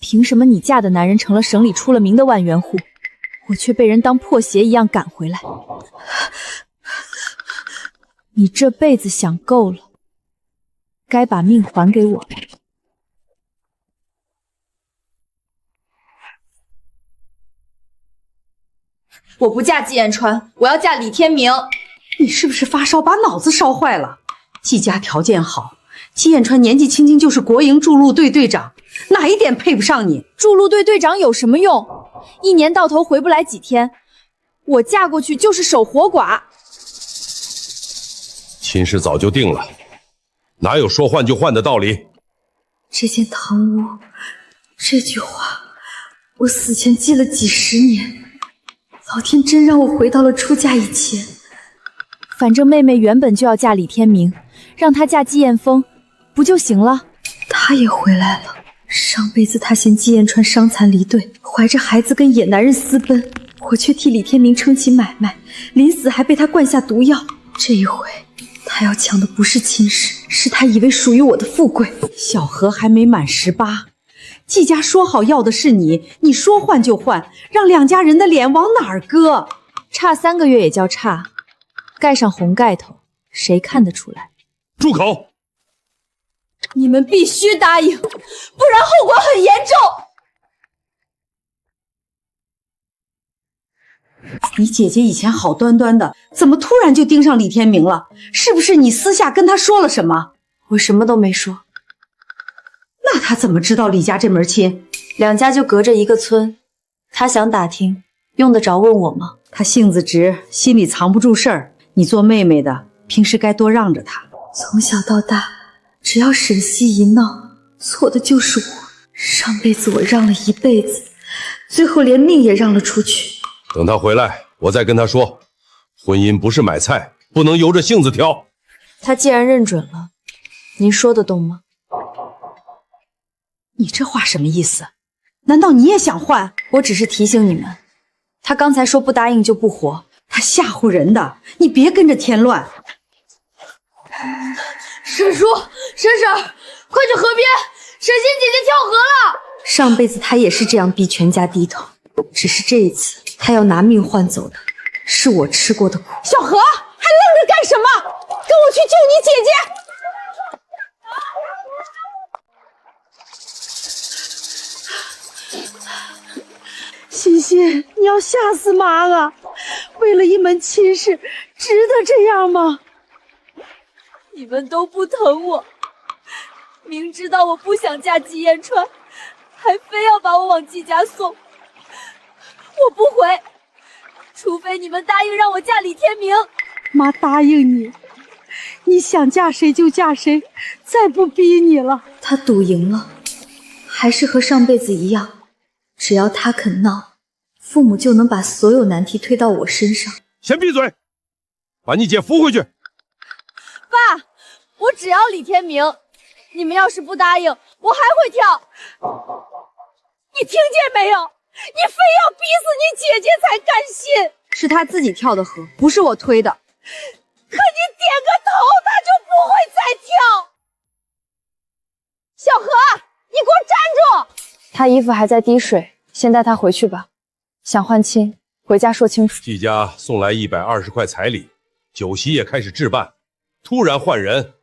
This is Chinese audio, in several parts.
凭什么你嫁的男人成了省里出了名的万元户，我却被人当破鞋一样赶回来？你这辈子想够了，该把命还给我。我不嫁季彦川，我要嫁李天明。你是不是发烧把脑子烧坏了？季家条件好，季彦川年纪轻轻就是国营筑路队队长，哪一点配不上你？筑路队队长有什么用？一年到头回不来几天，我嫁过去就是守活寡。亲事早就定了，哪有说换就换的道理？这间堂屋，这句话，我死前记了几十年。老天真让我回到了出嫁以前。反正妹妹原本就要嫁李天明，让她嫁季彦峰，不就行了？她也回来了。上辈子她嫌季彦川伤残离队，怀着孩子跟野男人私奔，我却替李天明撑起买卖，临死还被他灌下毒药。这一回，他要抢的不是亲事，是他以为属于我的富贵。小何还没满18，季家说好要的是你，你说换就换，让两家人的脸往哪儿搁？差3个月也叫差，盖上红盖头，谁看得出来？住口！你们必须答应，不然后果很严重。你姐姐以前好端端的，怎么突然就盯上李天明了？是不是你私下跟他说了什么？我什么都没说。那他怎么知道李家这门亲？两家就隔着一个村，他想打听，用得着问我吗？他性子直，心里藏不住事儿。你做妹妹的，平时该多让着他。从小到大，只要沈西一闹，错的就是我。上辈子我让了一辈子，最后连命也让了出去。等他回来，我再跟他说，婚姻不是买菜，不能由着性子挑。他既然认准了，您说得动吗？你这话什么意思？难道你也想换？我只是提醒你们，他刚才说不答应就不活，他吓唬人的，你别跟着添乱。沈叔，沈婶，快去河边，沈心姐姐跳河了。上辈子他也是这样逼全家低头，只是这一次他要拿命换走的是我吃过的苦。小何，还愣着干什么？跟我去救你姐姐！欣欣，你要吓死妈了！为了一门亲事，值得这样吗？你们都不疼我，明知道我不想嫁季彦川，还非要把我往季家送。我不回，除非你们答应让我嫁李天明。妈答应你，你想嫁谁就嫁谁，再不逼你了。他赌赢了，还是和上辈子一样，只要他肯闹，父母就能把所有难题推到我身上。先闭嘴，把你姐扶回去。爸，我只要李天明，你们要是不答应，我还会跳。你听见没有？你非要逼死你姐姐才甘心。是他自己跳的河，不是我推的。可你点个头，他就不会再跳。小何，你给我站住！他衣服还在滴水，先带他回去吧。想换亲，回家说清楚。季家送来120块彩礼，酒席也开始置办，突然换人，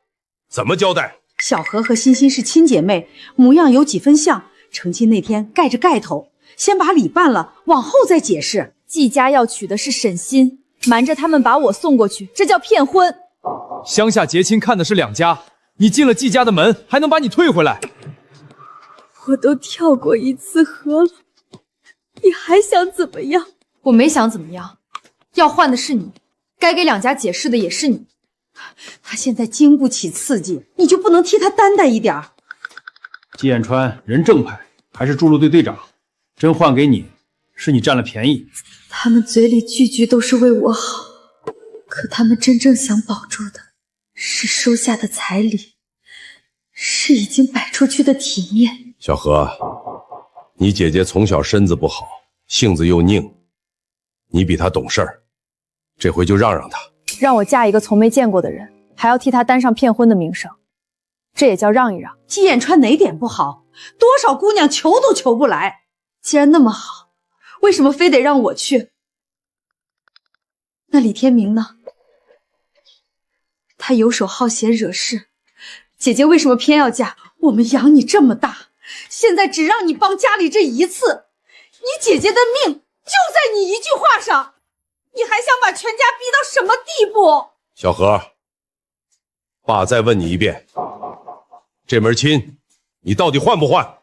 怎么交代？小何和欣欣是亲姐妹，模样有几分像，成亲那天盖着盖头，先把礼办了，往后再解释。季家要娶的是沈心，瞒着他们把我送过去，这叫骗婚。乡下结亲看的是两家，你进了季家的门，还能把你退回来？我都跳过一次河了，你还想怎么样？我没想怎么样，要换的是你，该给两家解释的也是你。他现在经不起刺激，你就不能替他担待一点？季彦川人正派，还是筑路队队长，真换给你，是你占了便宜。他们嘴里句句都是为我好，可他们真正想保住的是收下的彩礼，是已经摆出去的体面。小何，你姐姐从小身子不好，性子又拧，你比她懂事儿，这回就让她。让我嫁一个从没见过的人，还要替他担上骗婚的名声，这也叫让一让。季彦川哪点不好？多少姑娘求都求不来。既然那么好，为什么非得让我去？那李天明呢？他游手好闲惹事，姐姐为什么偏要嫁？我们养你这么大，现在只让你帮家里这一次，你姐姐的命就在你一句话上，你还想把全家逼到什么地步？小何，爸再问你一遍，这门亲你到底换不换？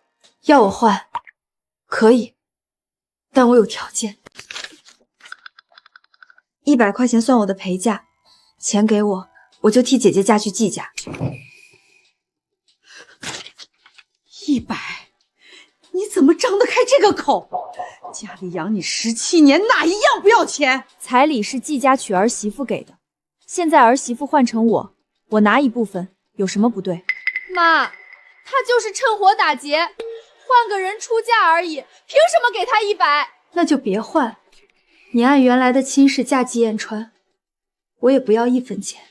要我换，可以，但我有条件。100块钱算我的陪嫁，钱给我，我就替姐姐嫁去季家。100，你怎么张得开这个口？家里养你17年，哪一样不要钱？彩礼是季家娶儿媳妇给的，现在儿媳妇换成我拿一部分，有什么不对？妈，他就是趁火打劫，换个人出嫁而已，凭什么给他100？那就别换，你按原来的亲事嫁季彦川，我也不要1分钱。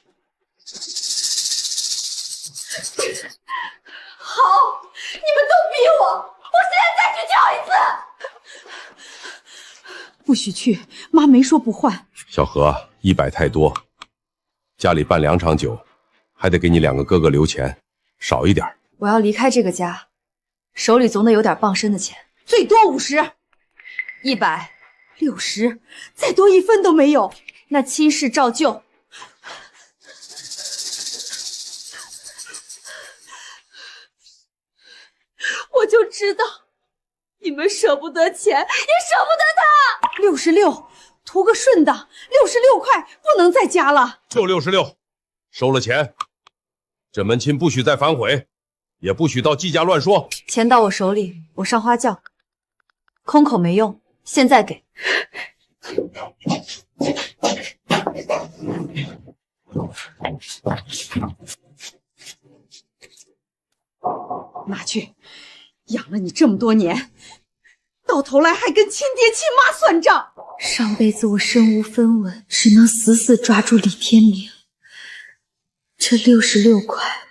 好，你们都逼我，我现在再去跳一次。不许去，妈没说不换。小何，100太多，家里办2场酒，还得给你2个哥哥留钱，少一点。我要离开这个家，手里总得有点傍身的钱，最多50。100、 60，再多1分都没有。那亲事照旧。我就知道，你们舍不得钱，也舍不得他。 66，图个顺当，66块不能再加了。就66，收了钱，这门亲不许再反悔，也不许到季家乱说。钱到我手里，我上花轿，空口没用，现在给。拿去，养了你这么多年，到头来还跟亲爹亲妈算账。上辈子我身无分文，只能死死抓住李天明。这66块，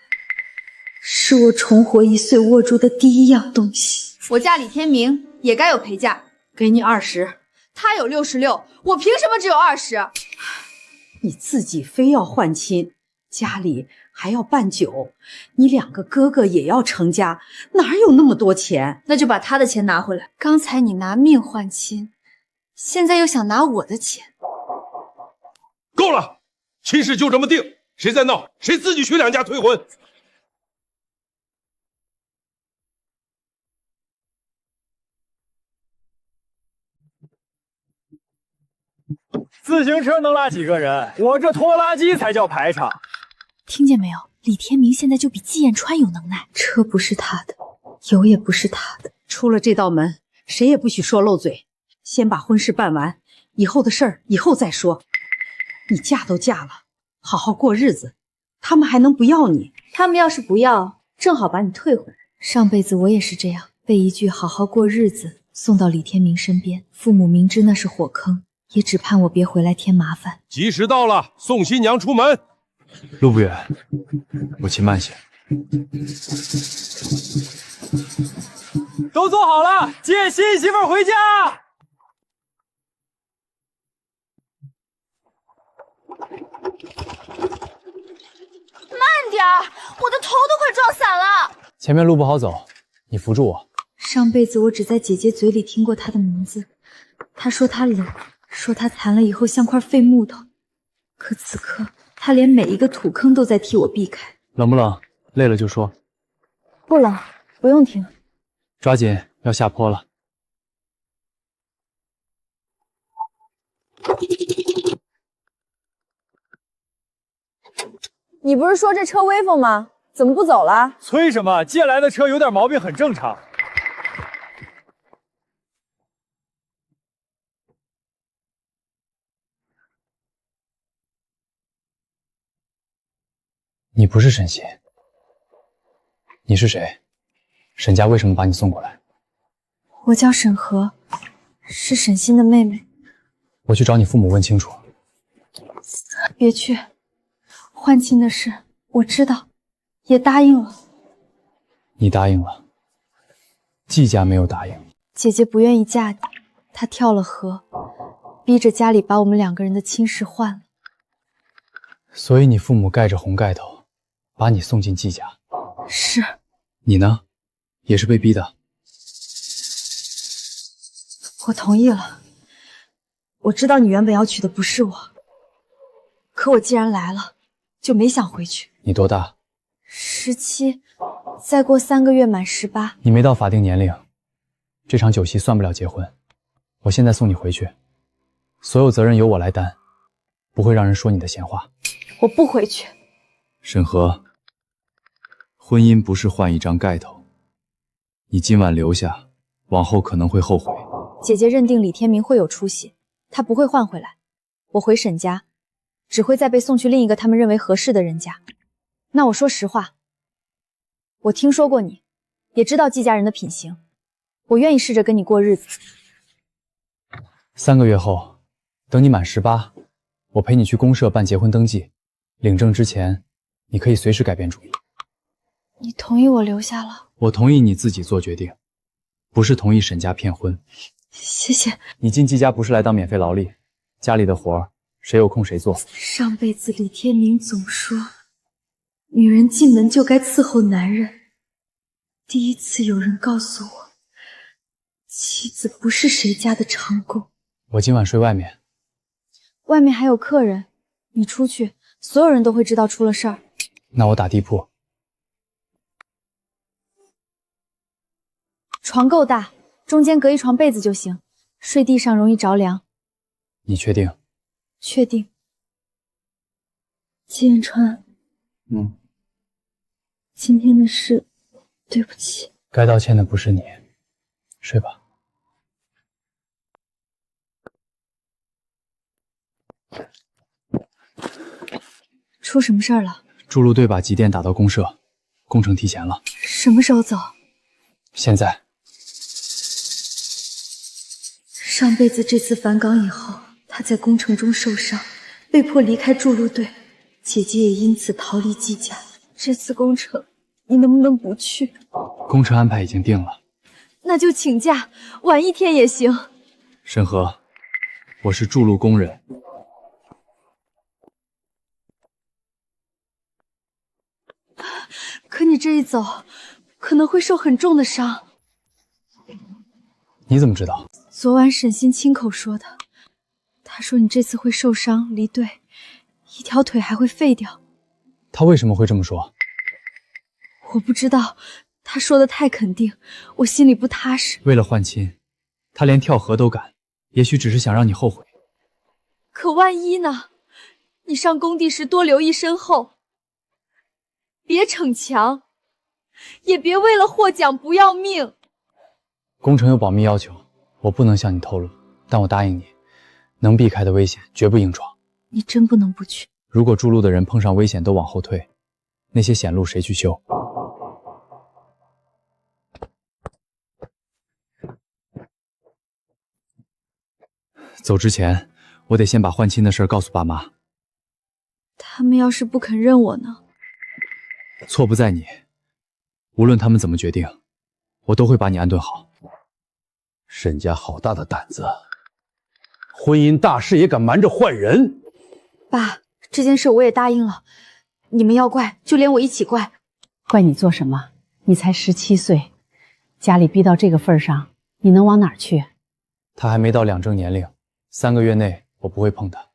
是我重活1岁握住的第一样东西。我嫁李天明也该有陪嫁，给你20。他有66，我凭什么只有20？你自己非要换亲，家里还要办酒，你2个哥哥也要成家，哪有那么多钱？那就把他的钱拿回来。刚才你拿命换亲，现在又想拿我的钱。够了，亲事就这么定，谁再闹，谁自己去2家退婚。自行车能拉几个人？我这拖拉机才叫排场。听见没有？李天明现在就比季彦川有能耐。车不是他的，油也不是他的。出了这道门，谁也不许说漏嘴。先把婚事办完，以后的事儿以后再说。你嫁都嫁了，好好过日子，他们还能不要你？他们要是不要，正好把你退回来。上辈子我也是这样，被一句好好过日子送到李天明身边，父母明知那是火坑，也只盼我别回来添麻烦。吉时到了，送新娘出门。路不远，我骑慢些。都做好了，接新媳妇回家。慢点儿，我的头都快撞散了。前面路不好走，你扶住我。上辈子我只在姐姐嘴里听过她的名字，她说她冷，说她残了以后像块废木头，可此刻她连每一个土坑都在替我避开。冷不冷？累了就说。不冷，不用听。抓紧，要下坡了。你不是说这车威风吗？怎么不走了？催什么？借来的车有点毛病很正常。你不是沈西，你是谁？沈家为什么把你送过来？我叫沈河，是沈欣的妹妹。我去找你父母问清楚。别去，换亲的事我知道，也答应了。你答应了，季家没有答应。姐姐不愿意嫁你，她跳了河，逼着家里把我们2个人的亲事换了。所以你父母盖着红盖头，把你送进季家。是。你呢，也是被逼的。我同意了。我知道你原本要娶的不是我，可我既然来了，就没想回去。你多大？17，再过3个月满18。你没到法定年龄，这场酒席算不了结婚。我现在送你回去，所有责任由我来担，不会让人说你的闲话。我不回去。沈河，婚姻不是换一张盖头，你今晚留下，往后可能会后悔。姐姐认定李天明会有出息，他不会换回来。我回沈家，只会再被送去另一个他们认为合适的人家。那我说实话，我听说过你，也知道季家人的品行，我愿意试着跟你过日子。3个月后，等你满18，我陪你去公社办结婚登记，领证之前，你可以随时改变主意。你同意我留下了？我同意你自己做决定，不是同意沈家骗婚。谢谢。你进季家不是来当免费劳力，家里的活儿谁有空谁做。上辈子李天明总说，女人进门就该伺候男人。第一次有人告诉我，妻子不是谁家的长工。我今晚睡外面。外面还有客人，你出去，所有人都会知道出了事儿。那我打地铺。床够大，中间隔一床被子就行，睡地上容易着凉。你确定？确定。季彦川，今天的事，对不起。该道歉的不是你，睡吧。出什么事儿了？筑路队把急电打到公社，工程提前了。什么时候走？现在。上辈子这次返岗以后，他在工程中受伤，被迫离开筑路队，姐姐也因此逃离季家。这次工程，你能不能不去？工程安排已经定了。那就请假，晚1天也行。沈河，我是筑路工人。可你这一走，可能会受很重的伤。你怎么知道？昨晚沈欣亲口说的。他说你这次会受伤，离队，一条腿还会废掉。他为什么会这么说？我不知道，他说的太肯定，我心里不踏实。为了换亲，他连跳河都敢，也许只是想让你后悔。可万一呢？你上工地时多留一身后，别逞强，也别为了获奖不要命。工程有保密要求，我不能向你透露，但我答应你，能避开的危险绝不硬闯。你真不能不去。如果筑路的人碰上危险都往后退，那些险路谁去修？走之前，我得先把换亲的事告诉爸妈。他们要是不肯认我呢？错不在你，无论他们怎么决定，我都会把你安顿好。沈家好大的胆子，婚姻大事也敢瞒着换人。爸，这件事我也答应了，你们要怪就连我一起怪。怪你做什么？你才17岁，家里逼到这个份上，你能往哪儿去？他还没到两证年龄，3个月内我不会碰他，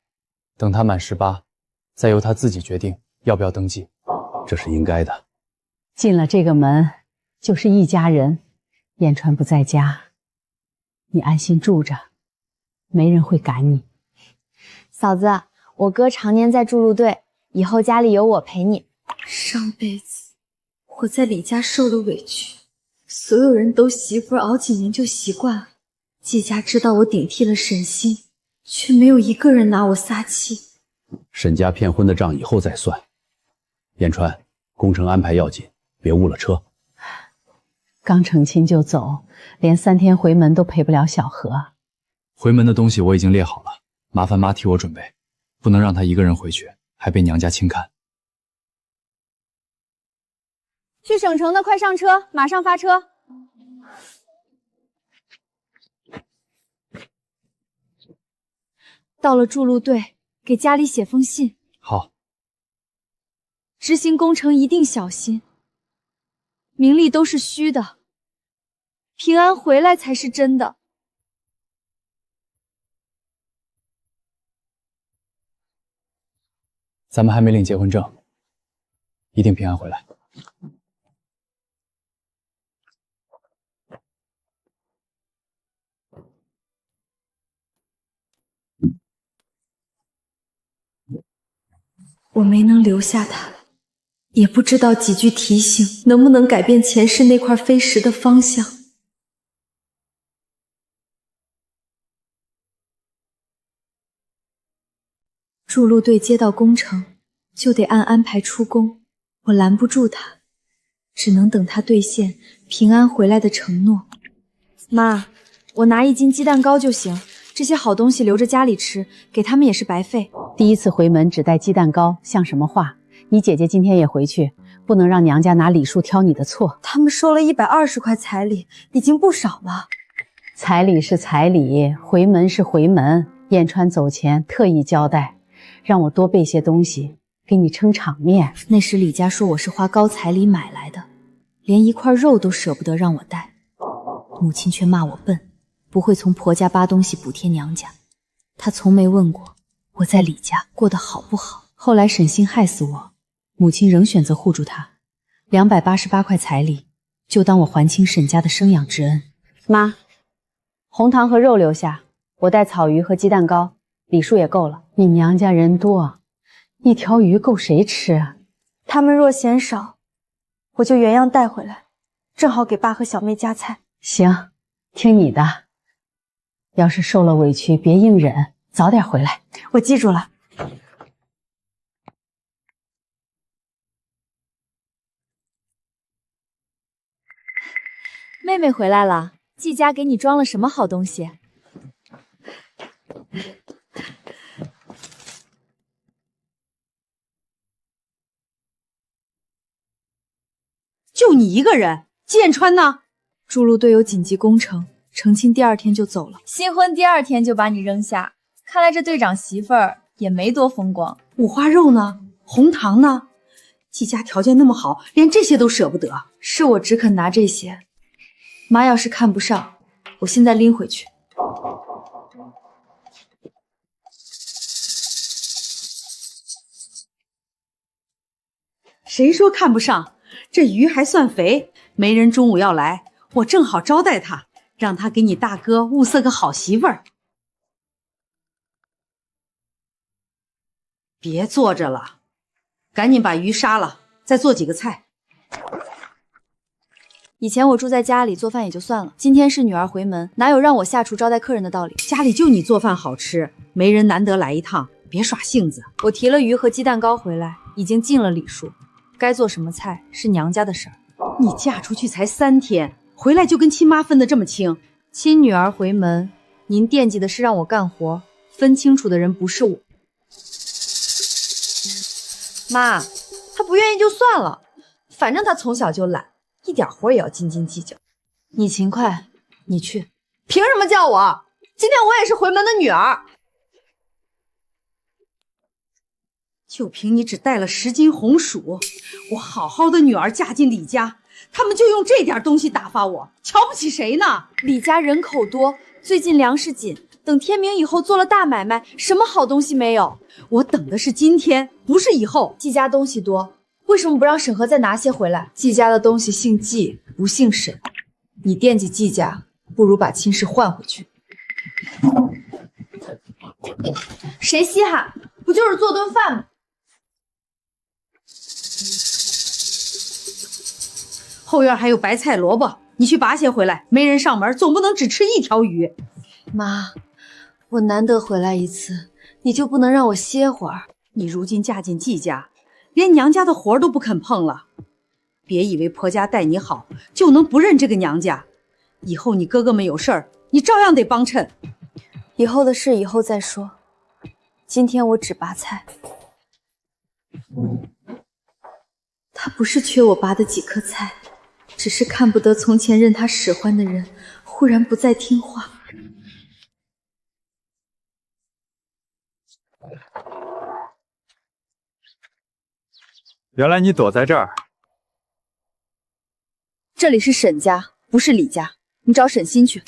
等他满18，再由他自己决定要不要登记。这是应该的。进了这个门，就是一家人。燕川不在家，你安心住着，没人会赶你。嫂子，我哥常年在筑路队，以后家里有我陪你。上辈子我在李家受了委屈，所有人都媳妇熬几年就习惯了。季家知道我顶替了沈欣，却没有一个人拿我撒气。沈家骗婚的账以后再算。燕川，工程安排要紧，别误了车。刚成亲就走，连3天回门都陪不了小何。回门的东西我已经列好了，麻烦妈替我准备，不能让她一个人回去，还被娘家轻看。去省城的快上车，马上发车。到了筑路队，给家里写封信。好。执行工程一定小心，名利都是虚的，平安回来才是真的。咱们还没领结婚证，一定平安回来。我没能留下他，也不知道几句提醒能不能改变前世那块飞石的方向。筑路队接到工程，就得按安排出工，我拦不住他，只能等他兑现平安回来的承诺。妈，我拿1斤鸡蛋糕就行，这些好东西留着家里吃，给他们也是白费。第一次回门只带鸡蛋糕，像什么话？你姐姐今天也回去，不能让娘家拿礼数挑你的错。他们收了120块彩礼，已经不少了。彩礼是彩礼，回门是回门。燕川走前特意交代，让我多备些东西，给你撑场面。那时李家说我是花高彩礼买来的，连一块肉都舍不得让我带。母亲却骂我笨，不会从婆家扒东西补贴娘家。她从没问过我在李家过得好不好。后来沈星害死我，母亲仍选择护住他。288块彩礼，就当我还清沈家的生养之恩。妈，红糖和肉留下，我带草鱼和鸡蛋糕，礼数也够了。你娘家人多，一条鱼够谁吃啊？他们若嫌少，我就原样带回来，正好给爸和小妹夹菜。行，听你的。要是受了委屈，别硬忍，早点回来。我记住了。妹妹回来了，季家给你装了什么好东西？就你一个人，季彦川呢？筑路队有紧急工程，成亲第2天就走了。新婚第2天就把你扔下，看来这队长媳妇儿也没多风光。五花肉呢？红糖呢？季家条件那么好，连这些都舍不得。是我只肯拿这些，妈要是看不上，我现在拎回去。谁说看不上？这鱼还算肥，媒人中午要来，我正好招待他，让他给你大哥物色个好媳妇儿。别坐着了，赶紧把鱼杀了，再做几个菜。以前我住在家里做饭也就算了，今天是女儿回门，哪有让我下厨招待客人的道理？家里就你做饭好吃，媒人难得来一趟，别耍性子。我提了鱼和鸡蛋糕回来，已经尽了礼数，该做什么菜是娘家的事儿。你嫁出去才3天，回来就跟亲妈分得这么清？亲女儿回门，您惦记的是让我干活，分清楚的人不是我。妈，她不愿意就算了，反正她从小就懒，一点活也要斤斤计较。你勤快，你去。凭什么叫我？今天我也是回门的女儿。就凭你只带了10斤红薯，我好好的女儿嫁进李家，他们就用这点东西打发我，瞧不起谁呢？李家人口多，最近粮食紧，等天明以后做了大买卖，什么好东西没有？我等的是今天，不是以后。季家东西多，为什么不让沈河再拿些回来？季家的东西姓季，不姓沈。你惦记季家，不如把亲事换回去。谁稀罕？不就是做顿饭吗？后院还有白菜萝卜，你去拔些回来。没人上门，总不能只吃1条鱼。妈，我难得回来一次，你就不能让我歇会儿？你如今嫁进季家，连娘家的活都不肯碰了。别以为婆家待你好，就能不认这个娘家。以后你哥哥们有事儿，你照样得帮衬。以后的事以后再说，今天我只拔菜。他不是缺我拔的几颗菜，只是看不得从前任他使唤的人忽然不再听话。原来你躲在这儿。这里是沈家，不是李家，你找沈心去。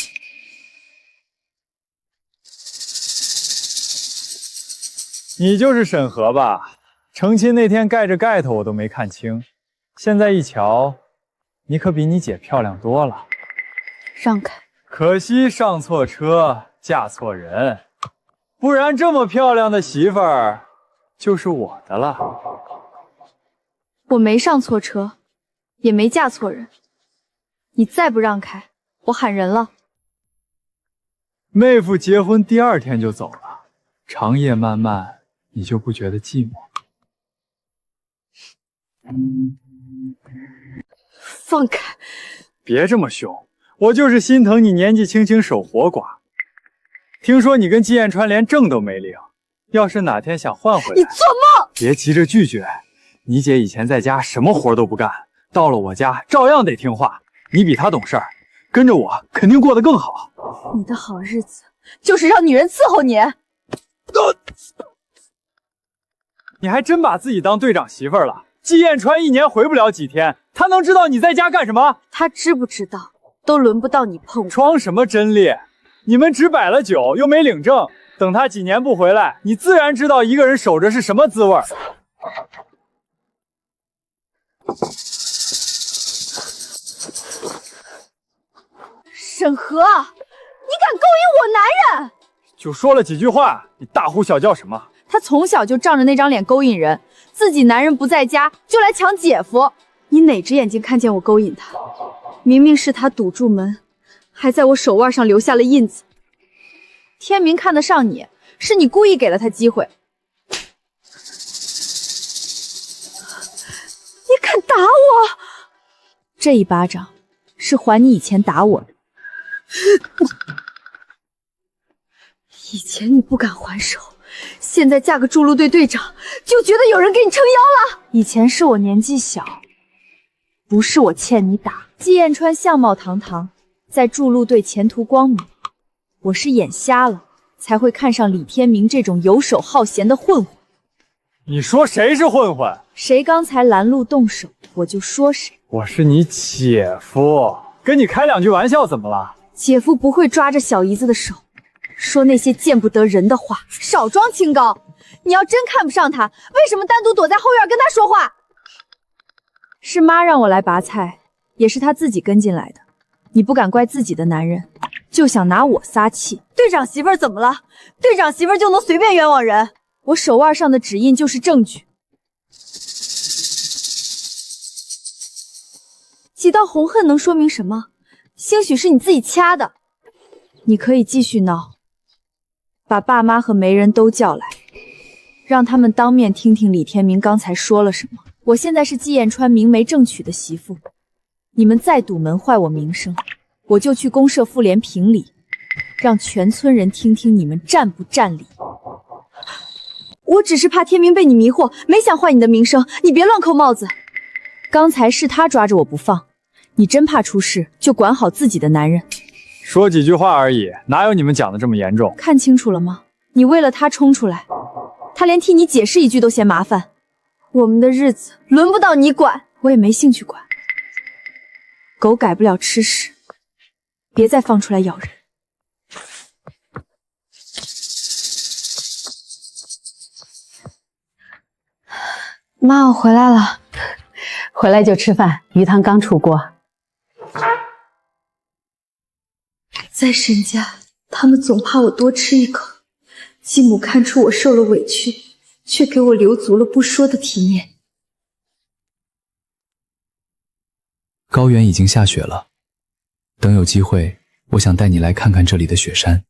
你就是沈河吧？成亲那天盖着盖头我都没看清，现在一瞧，你可比你姐漂亮多了。让开！可惜上错车，嫁错人，不然这么漂亮的媳妇儿就是我的了。我没上错车，也没嫁错人。你再不让开，我喊人了。妹夫结婚第2天就走了，长夜漫漫，你就不觉得寂寞？放开！别这么凶，我就是心疼你年纪轻轻守活寡。听说你跟季彦川连证都没领，要是哪天想换回来，你做梦！别急着拒绝。你姐以前在家什么活都不干，到了我家照样得听话。你比她懂事儿，跟着我肯定过得更好。你的好日子就是让女人伺候你。你还真把自己当队长媳妇儿了？季彦川1年回不了几天，他能知道你在家干什么？他知不知道，都轮不到你碰我。装什么真烈？你们只摆了酒，又没领证，等他几年不回来，你自然知道一个人守着是什么滋味。沈河，你敢勾引我男人？就说了几句话，你大呼小叫什么？他从小就仗着那张脸勾引人，自己男人不在家就来抢姐夫。你哪只眼睛看见我勾引他？明明是他堵住门，还在我手腕上留下了印子。天明看得上你，是你故意给了他机会。你敢打我？这一巴掌是还你以前打我的。以前你不敢还手，现在嫁个筑路队队长就觉得有人给你撑腰了。以前是我年纪小，不是我欠你打。季彦川相貌堂堂，在筑路队前途光明，我是眼瞎了才会看上李天明这种游手好闲的混混。你说谁是混混？谁刚才拦路动手，我就说谁。我是你姐夫，跟你开2句玩笑怎么了？姐夫不会抓着小姨子的手说那些见不得人的话。少装清高，你要真看不上他，为什么单独躲在后院跟他说话？是妈让我来拔菜，也是他自己跟进来的。你不敢怪自己的男人，就想拿我撒气。队长媳妇儿怎么了？队长媳妇儿就能随便冤枉人？我手腕上的指印就是证据。几道红痕能说明什么？兴许是你自己掐的。你可以继续闹，把爸妈和媒人都叫来，让他们当面听听李天明刚才说了什么。我现在是季彦川明媒正娶的媳妇，你们再堵门坏我名声，我就去公社妇联评理，让全村人听听你们占不占理。我只是怕天明被你迷惑，没想坏你的名声，你别乱扣帽子。刚才是他抓着我不放，你真怕出事，就管好自己的男人。说几句话而已，哪有你们讲的这么严重？看清楚了吗？你为了他冲出来，他连替你解释一句都嫌麻烦。我们的日子轮不到你管，我也没兴趣管。狗改不了吃屎，别再放出来咬人。妈，我回来了。回来就吃饭，鱼汤刚出锅。在沈家，他们总怕我多吃一口。继母看出我受了委屈，却给我留足了不说的体面。高原已经下雪了，等有机会，我想带你来看看这里的雪山。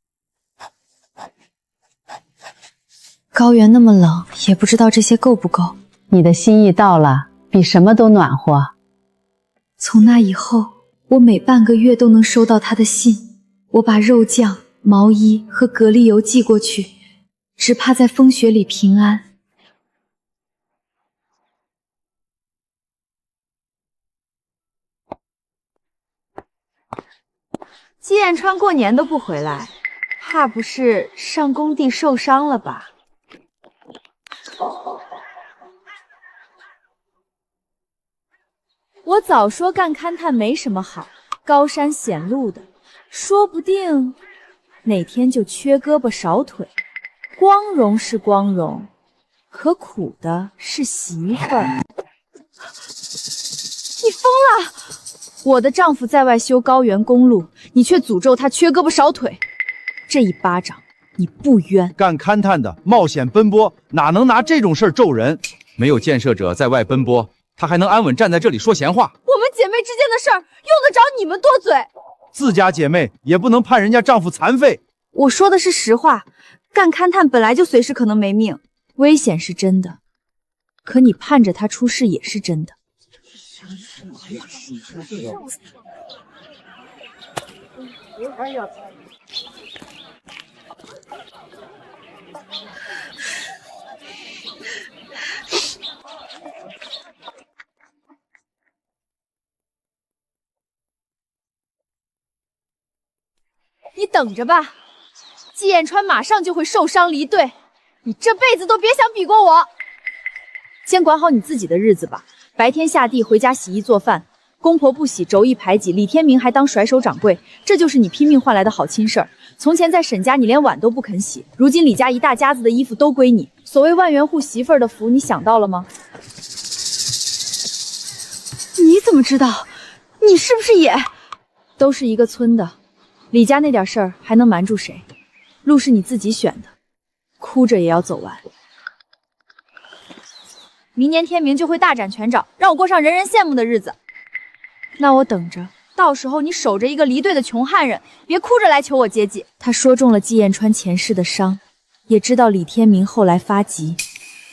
高原那么冷，也不知道这些够不够。你的心意到了，比什么都暖和。从那以后，我每半个月都能收到他的信。我把肉酱、毛衣和蛤蜊油寄过去，只怕在风雪里平安。季彦川过年都不回来，怕不是上工地受伤了吧？我早说干勘探没什么好，高山险路的，说不定哪天就缺胳膊少腿。光荣是光荣，可苦的是媳妇儿。你疯了！我的丈夫在外修高原公路，你却诅咒他缺胳膊少腿，这一巴掌你不冤。干勘探的冒险奔波，哪能拿这种事儿咒人？没有建设者在外奔波，他还能安稳站在这里说闲话？我们姐妹之间的事儿，用得着你们多嘴？自家姐妹也不能判人家丈夫残废。我说的是实话，干勘探本来就随时可能没命，危险是真的，可你盼着他出事也是真的。你等着吧，季彦川马上就会受伤离队，你这辈子都别想比过我。先管好你自己的日子吧，白天下地回家洗衣做饭，公婆不喜，妯娌排挤，李天明还当甩手掌柜，这就是你拼命换来的好亲事儿。从前在沈家你连碗都不肯洗，如今李家一大家子的衣服都归你，所谓万元户媳妇儿的福，你想到了吗？你怎么知道？你是不是也……都是一个村的，李家那点事儿还能瞒住谁？路是你自己选的，哭着也要走完。明年天明就会大展拳脚，让我过上人人羡慕的日子。那我等着，到时候你守着一个离队的穷汉人，别哭着来求我接济。他说中了季彦川前世的伤，也知道李天明后来发急。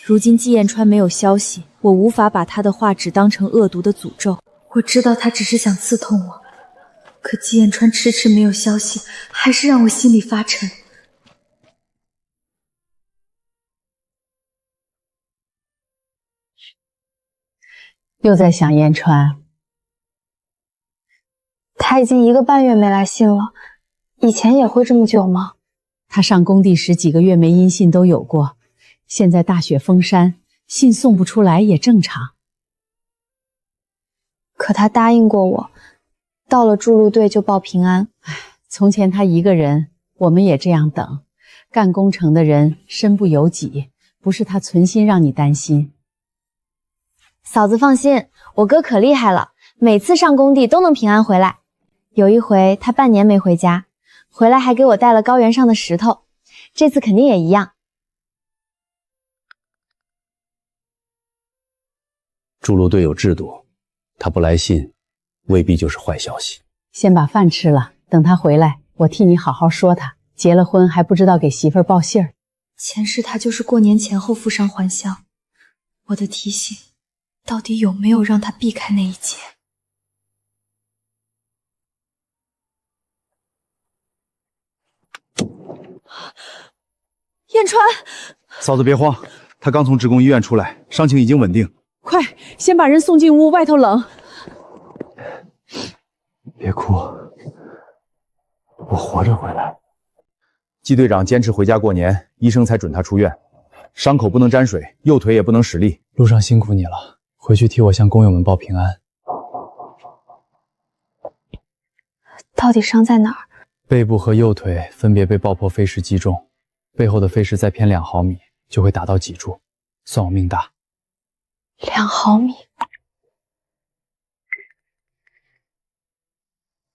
如今季彦川没有消息，我无法把他的话只当成恶毒的诅咒。我知道他只是想刺痛我，可季彦川迟迟没有消息，还是让我心里发沉。又在想彦川，他已经1个半月没来信了，以前也会这么久吗？他上工地时几个月没音信都有过，现在大雪封山，信送不出来也正常。可他答应过我，到了筑路队就报平安。从前他一个人，我们也这样等。干工程的人身不由己，不是他存心让你担心。嫂子放心，我哥可厉害了，每次上工地都能平安回来。有一回他半年没回家，回来还给我带了高原上的石头，这次肯定也一样。筑路队有制度，他不来信，未必就是坏消息。先把饭吃了，等他回来，我替你好好说他。结了婚还不知道给媳妇儿报信儿。前世他就是过年前后附上还乡，我的提醒到底有没有让他避开那一劫？彦川，嫂子别慌，他刚从职工医院出来，伤情已经稳定。快，先把人送进屋，外头冷。别哭，我活着回来。季队长坚持回家过年，医生才准他出院。伤口不能沾水，右腿也不能使力。路上辛苦你了，回去替我向工友们报平安。到底伤在哪儿？背部和右腿分别被爆破飞石击中，背后的飞石再偏2毫米就会打到脊柱，算我命大。2毫米？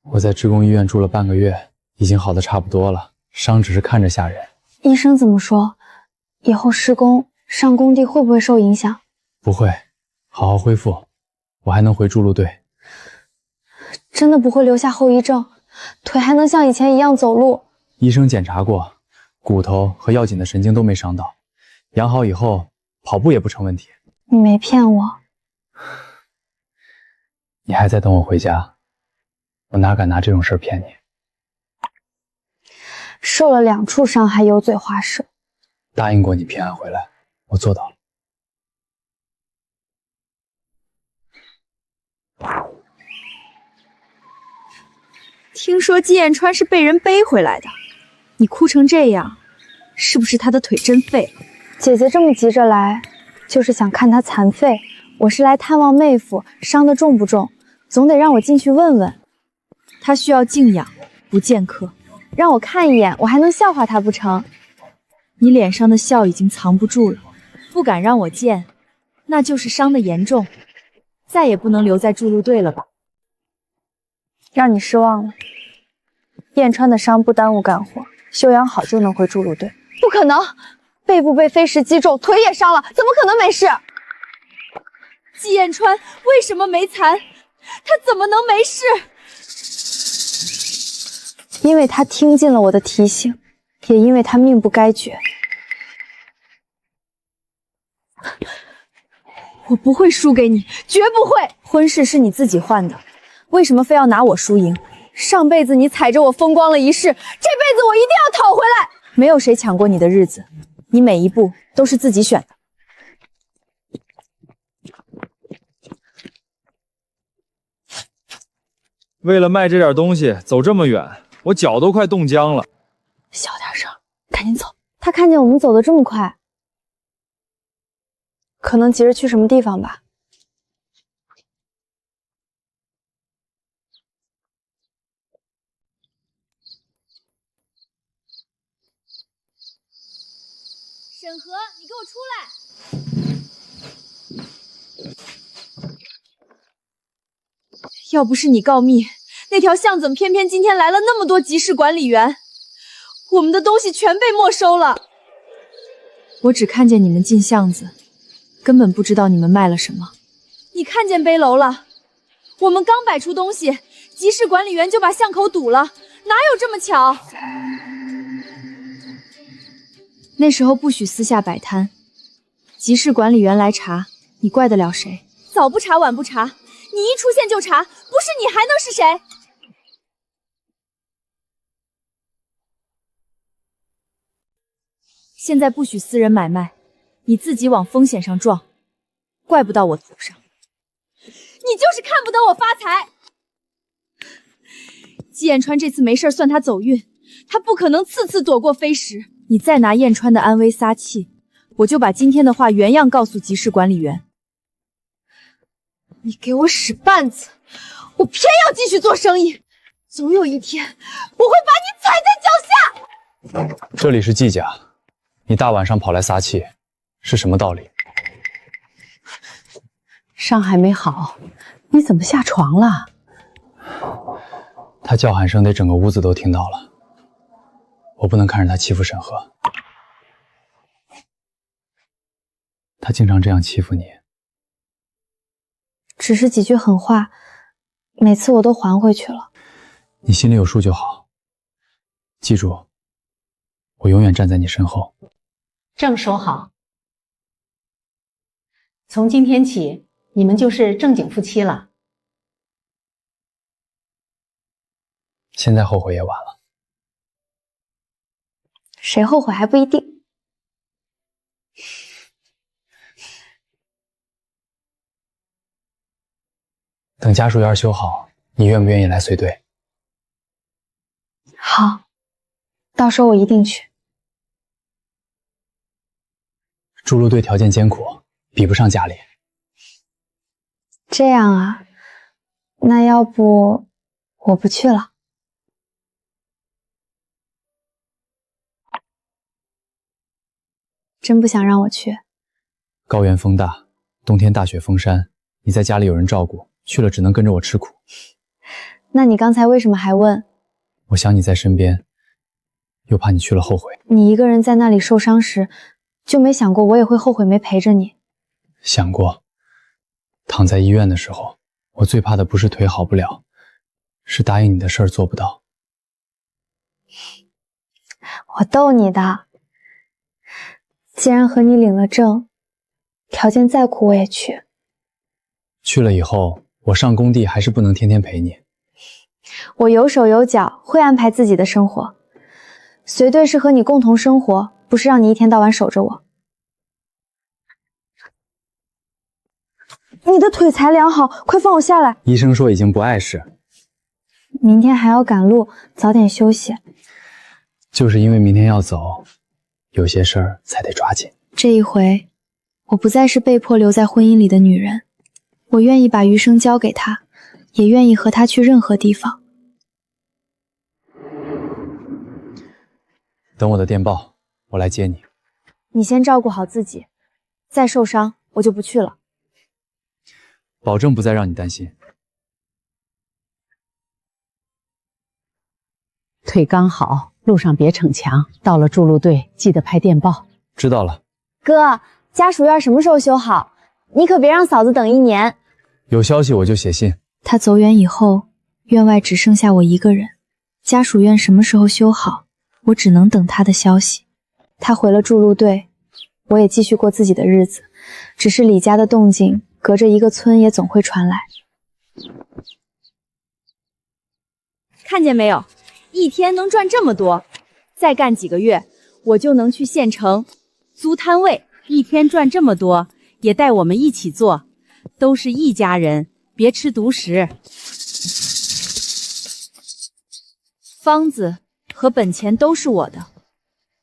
我在职工医院住了半个月，已经好的差不多了，伤只是看着吓人。医生怎么说？以后施工上工地会不会受影响？不会，好好恢复，我还能回筑路队。真的不会留下后遗症？腿还能像以前一样走路？医生检查过，骨头和要紧的神经都没伤到，养好以后跑步也不成问题。你没骗我？你还在等我回家？我哪敢拿这种事儿骗你？受了2处伤还油嘴滑舌。答应过你平安回来，我做到了。听说季彦川是被人背回来的，你哭成这样，是不是他的腿真废？姐姐这么急着来，就是想看他残废。我是来探望妹夫，伤得重不重？总得让我进去问问。他需要静养，不见客。让我看一眼，我还能笑话他不成？你脸上的笑已经藏不住了，不敢让我见，那就是伤得严重，再也不能留在筑路队了吧？让你失望了。燕川的伤不耽误干活，休养好就能回筑路队。不可能，背部被飞石击中，腿也伤了，怎么可能没事？季彦川为什么没残？他怎么能没事？因为他听进了我的提醒，也因为他命不该绝。我不会输给你，绝不会！婚事是你自己换的，为什么非要拿我输赢？上辈子你踩着我风光了一世，这辈子我一定要讨回来！没有谁抢过你的日子，你每一步都是自己选的。为了卖这点东西走这么远，我脚都快冻僵了。小点声，赶紧走。他看见我们走得这么快，可能急着去什么地方吧。沈河，你给我出来！要不是你告密，那条巷怎么偏偏今天来了那么多集市管理员？我们的东西全被没收了。我只看见你们进巷子，根本不知道你们卖了什么。你看见碑楼了？我们刚摆出东西，集市管理员就把巷口堵了，哪有这么巧？那时候不许私下摆摊，集市管理员来查，你怪得了谁？早不查晚不查，你一出现就查，不是你还能是谁？现在不许私人买卖，你自己往风险上撞，怪不到我头上。你就是看不得我发财。季彦川这次没事算他走运，他不可能次次躲过飞石。你再拿彦川的安危撒气，我就把今天的话原样告诉集市管理员。你给我使绊子，我偏要继续做生意。总有一天，我会把你踩在脚下。这里是季家，你大晚上跑来撒气，是什么道理？伤还没好，你怎么下床了？他叫喊声得整个屋子都听到了，我不能看着他欺负沈河。他经常这样欺负你。只是几句狠话，每次我都还回去了。你心里有数就好，记住，我永远站在你身后。正收好。从今天起，你们就是正经夫妻了。现在后悔也晚了。谁后悔还不一定。等家属院修好，你愿不愿意来随队？好，到时候我一定去。筑路队条件艰苦，比不上家里。这样啊，那要不我不去了。真不想让我去。高原风大，冬天大雪封山，你在家里有人照顾，去了只能跟着我吃苦。那你刚才为什么还问？我想你在身边，又怕你去了后悔。你一个人在那里受伤时，就没想过我也会后悔没陪着你？想过。躺在医院的时候，我最怕的不是腿好不了，是答应你的事儿做不到。我逗你的。既然和你领了证，条件再苦我也去。去了以后，我上工地还是不能天天陪你。我有手有脚，会安排自己的生活。随队是和你共同生活，不是让你一天到晚守着我。你的腿才良好，快放我下来。医生说已经不碍事。明天还要赶路，早点休息。就是因为明天要走，有些事儿才得抓紧。这一回，我不再是被迫留在婚姻里的女人，我愿意把余生交给他，也愿意和他去任何地方。等我的电报，我来接你。你先照顾好自己，再受伤我就不去了。保证不再让你担心。腿刚好，路上别逞强。到了筑路队，记得拍电报。知道了。哥，家属院什么时候修好？你可别让嫂子等1年。有消息我就写信。他走远以后，院外只剩下我一个人。家属院什么时候修好，我只能等他的消息。他回了筑路队，我也继续过自己的日子。只是李家的动静，隔着一个村也总会传来。看见没有？一天能赚这么多，再干几个月，我就能去县城租摊位，一天赚这么多，也带我们一起做，都是一家人，别吃独食。方子和本钱都是我的，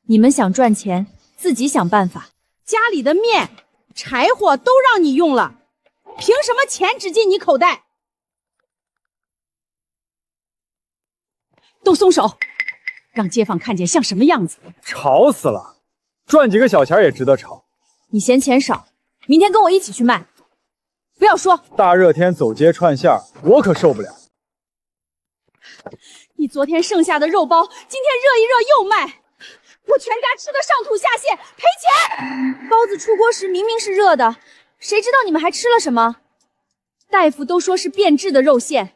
你们想赚钱，自己想办法。家里的面、柴火都让你用了，凭什么钱只进你口袋？都松手，让街坊看见像什么样子？吵死了！赚几个小钱也值得吵。你嫌钱少，明天跟我一起去卖。不要说，大热天走街串巷，我可受不了。你昨天剩下的肉包，今天热一热又卖，我全家吃得上吐下泻，赔钱！包子出锅时明明是热的，谁知道你们还吃了什么？大夫都说是变质的肉馅，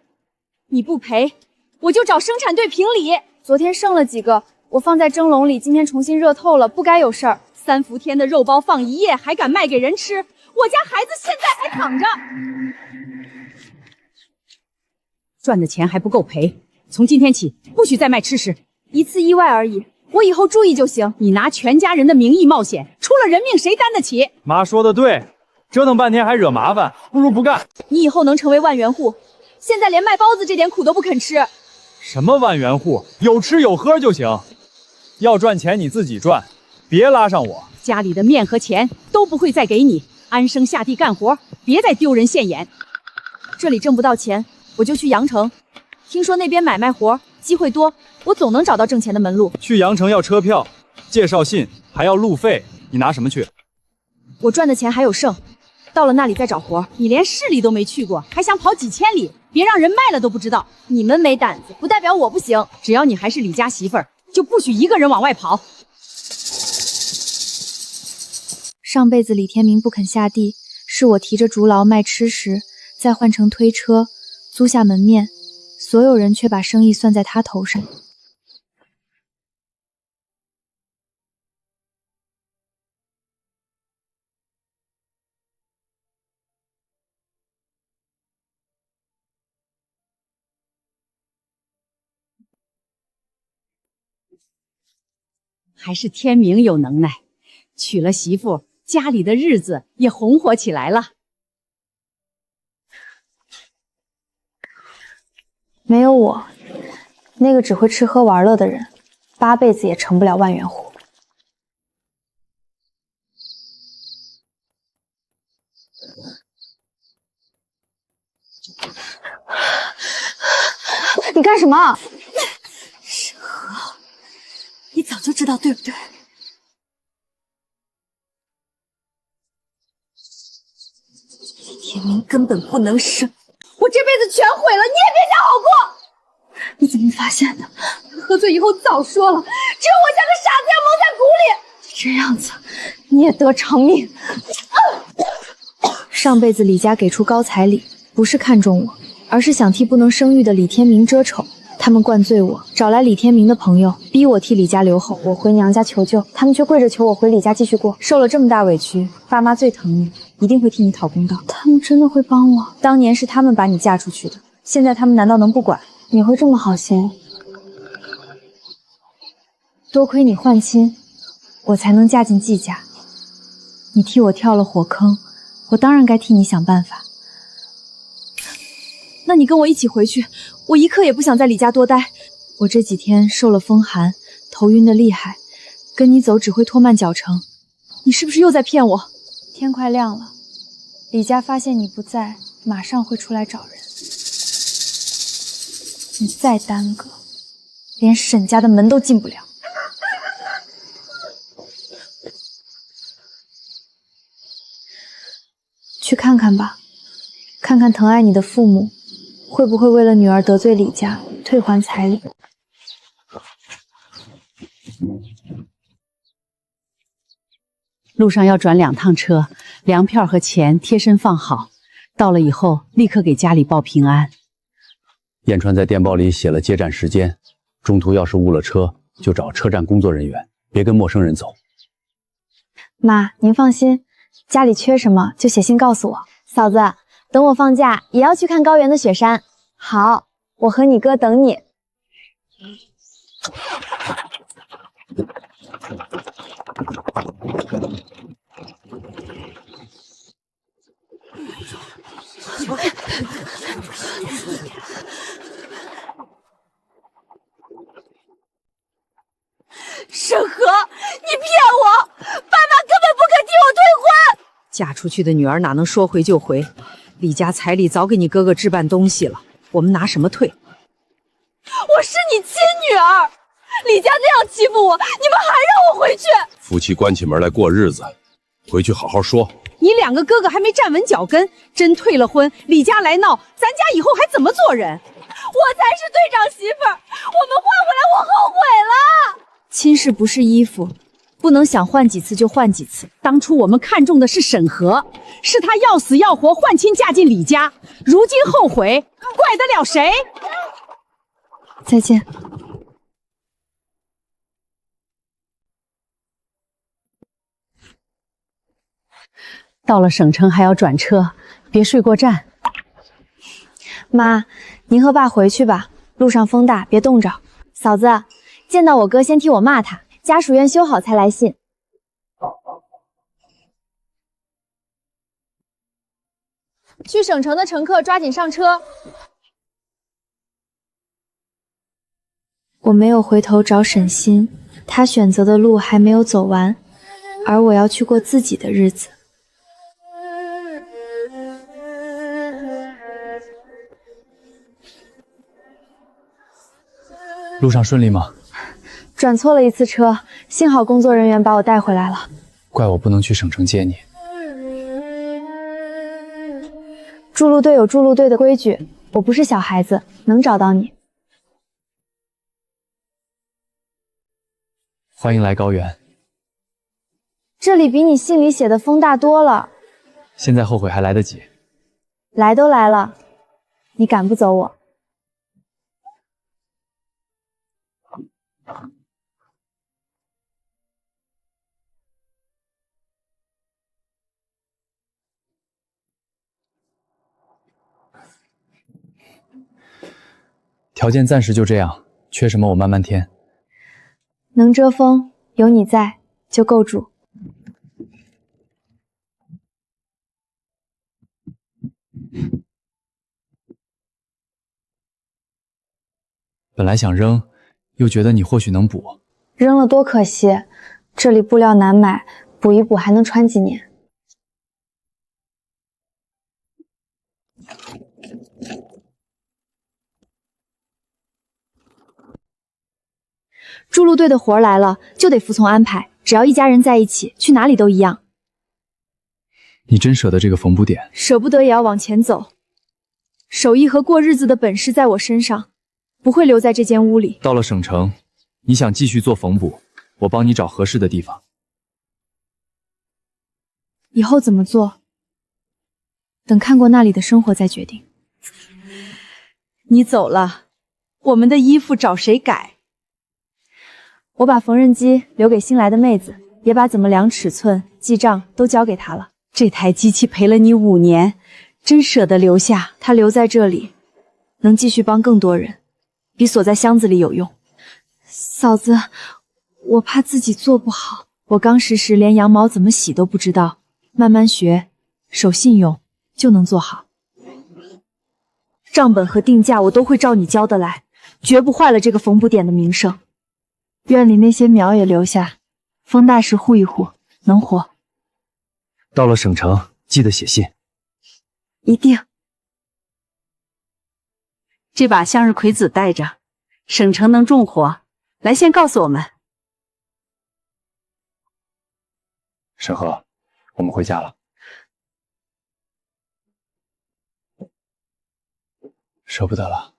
你不赔，我就找生产队评理。昨天剩了几个，我放在蒸笼里，今天重新热透了，不该有事儿。3伏天的肉包放1夜，还敢卖给人吃？我家孩子现在还躺着。赚的钱还不够赔，从今天起不许再卖吃食，一次意外而已，我以后注意就行。你拿全家人的名义冒险，出了人命谁担得起？妈说的对，折腾半天还惹麻烦，不如不干。你以后能成为万元户，现在连卖包子这点苦都不肯吃。什么万元户，有吃有喝就行。要赚钱你自己赚，别拉上我。家里的面和钱都不会再给你，安生下地干活，别再丢人现眼。这里挣不到钱，我就去阳城，听说那边买卖活机会多，我总能找到挣钱的门路。去阳城要车票、介绍信，还要路费，你拿什么去？我赚的钱还有剩，到了那里再找活。你连市里都没去过，还想跑几千里，别让人卖了都不知道。你们没胆子，不代表我不行。只要你还是李家媳妇儿，就不许一个人往外跑。上辈子李天明不肯下地，是我提着竹篓卖吃食，再换成推车，租下门面，所有人却把生意算在他头上。还是天明有能耐，娶了媳妇，家里的日子也红火起来了。没有我，那个只会吃喝玩乐的人，8辈子也成不了万元户。你干什么？沈河，你早就知道对不对？李天明根本不能生，我这辈子全毁了，你也别想好过。你怎么发现的？喝醉以后早说了，只有我像个傻子要蒙在鼓里。这样子你也得偿命。上辈子李家给出高彩礼，不是看中我，而是想替不能生育的李天明遮丑。他们灌醉我，找来李天明的朋友，逼我替李家留后。我回娘家求救，他们却跪着求我回李家继续过。受了这么大委屈，爸妈最疼你，一定会替你讨公道。他们真的会帮我？当年是他们把你嫁出去的，现在他们难道能不管？你会这么好心？多亏你换亲，我才能嫁进季家。你替我跳了火坑，我当然该替你想办法。那你跟我一起回去，我一刻也不想在李家多待。我这几天受了风寒，头晕的厉害，跟你走只会拖慢脚程。你是不是又在骗我？天快亮了，李家发现你不在，马上会出来找人。你再耽搁，连沈家的门都进不了。去看看吧，看看疼爱你的父母会不会为了女儿得罪李家，退还彩礼。路上要转2趟车，粮票和钱贴身放好，到了以后立刻给家里报平安。燕川在电报里写了接站时间，中途要是误了车，就找车站工作人员，别跟陌生人走。妈，您放心，家里缺什么就写信告诉我。嫂子，等我放假也要去看高原的雪山。好，我和你哥等你。沈河，你骗我！爸妈根本不肯替我退婚。嫁出去的女儿哪能说回就回？李家彩礼早给你哥哥置办东西了，我们拿什么退？我是你亲女儿，李家这样欺负我，你们还让我回去？夫妻关起门来过日子，回去好好说。你2个哥哥还没站稳脚跟，真退了婚，李家来闹，咱家以后还怎么做人？我才是队长媳妇儿，我们换回来，我后悔了。亲事不是衣服，不能想换几次就换几次。当初我们看中的是沈河，是他要死要活换亲嫁进李家，如今后悔，怪得了谁？再见。到了省城还要转车，别睡过站。妈，您和爸回去吧，路上风大，别冻着。嫂子，见到我哥先替我骂他，家属院修好才来信。去省城的乘客抓紧上车。我没有回头找沈欣，他选择的路还没有走完，而我要去过自己的日子。路上顺利吗？转错了一次车，幸好工作人员把我带回来了。怪我不能去省城接你。筑路队有筑路队的规矩，我不是小孩子，能找到你。欢迎来高原。这里比你信里写的风大多了。现在后悔还来得及。来都来了，你赶不走我。条件暂时就这样，缺什么我慢慢添。能遮风，有你在就够住。本来想扔，又觉得你或许能补。扔了多可惜，这里布料难买，补一补还能穿几年。筑路队的活儿来了，就得服从安排。只要一家人在一起，去哪里都一样。你真舍得这个缝补点？舍不得也要往前走。手艺和过日子的本事在我身上，不会留在这间屋里。到了省城，你想继续做缝补，我帮你找合适的地方。以后怎么做，等看过那里的生活再决定。你走了，我们的衣服找谁改？我把缝纫机留给新来的妹子，也把怎么量尺寸、记账都交给她了。这台机器陪了你5年，真舍得留下。她留在这里，能继续帮更多人，比锁在箱子里有用。嫂子，我怕自己做不好。我刚实时连羊毛怎么洗都不知道，慢慢学，守信用就能做好。账本和定价我都会照你交的来，绝不坏了这个缝补点的名声。院里那些苗也留下，封大时护一护，能活。到了省城记得写信。一定。这把向日葵籽带着，省城能种活，来先告诉我们。沈河，我们回家了。舍不得了。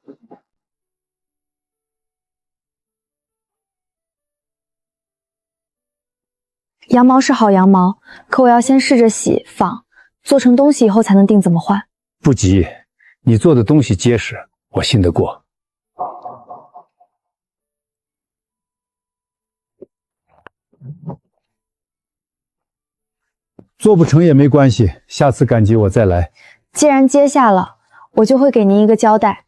羊毛是好羊毛，可我要先试着洗纺，做成东西以后才能定怎么换。不急，你做的东西结实，我信得过。做不成也没关系，下次赶集我再来。既然接下了，我就会给您一个交代。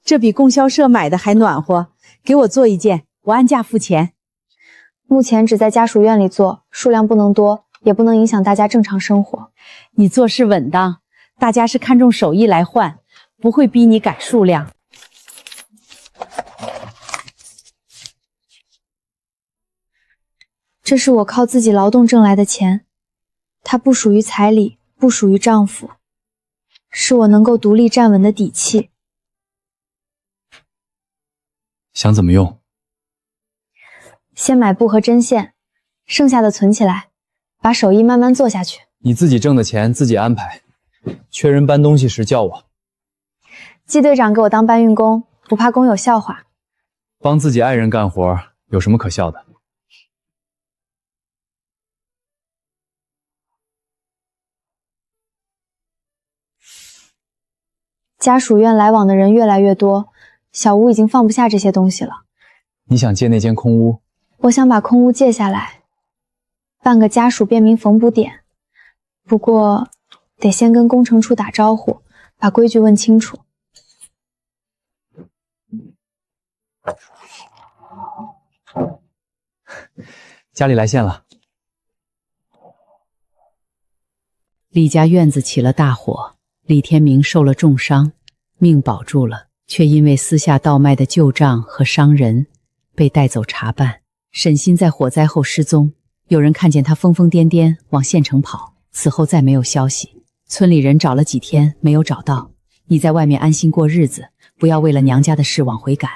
这比供销社买的还暖和，给我做一件，我按价付钱。目前只在家属院里做，数量不能多，也不能影响大家正常生活。你做事稳当，大家是看重手艺来换，不会逼你赶数量。这是我靠自己劳动挣来的钱，它不属于彩礼，不属于丈夫，是我能够独立站稳的底气。想怎么用？先买布和针线，剩下的存起来，把手艺慢慢做下去。你自己挣的钱自己安排，缺人搬东西时叫我。季队长给我当搬运工，不怕工友笑话。帮自己爱人干活有什么可笑的？家属院来往的人越来越多，小屋已经放不下这些东西了。你想借那间空屋？我想把空屋借下来，办个家属便民缝补点。不过得先跟工程处打招呼，把规矩问清楚。家里来信了。李家院子起了大火，李天明受了重伤，命保住了，却因为私下倒卖的旧账和伤人，被带走查办。沈鑫在火灾后失踪，有人看见他疯疯癫癫往县城跑，此后再没有消息。村里人找了几天没有找到，你在外面安心过日子，不要为了娘家的事往回赶。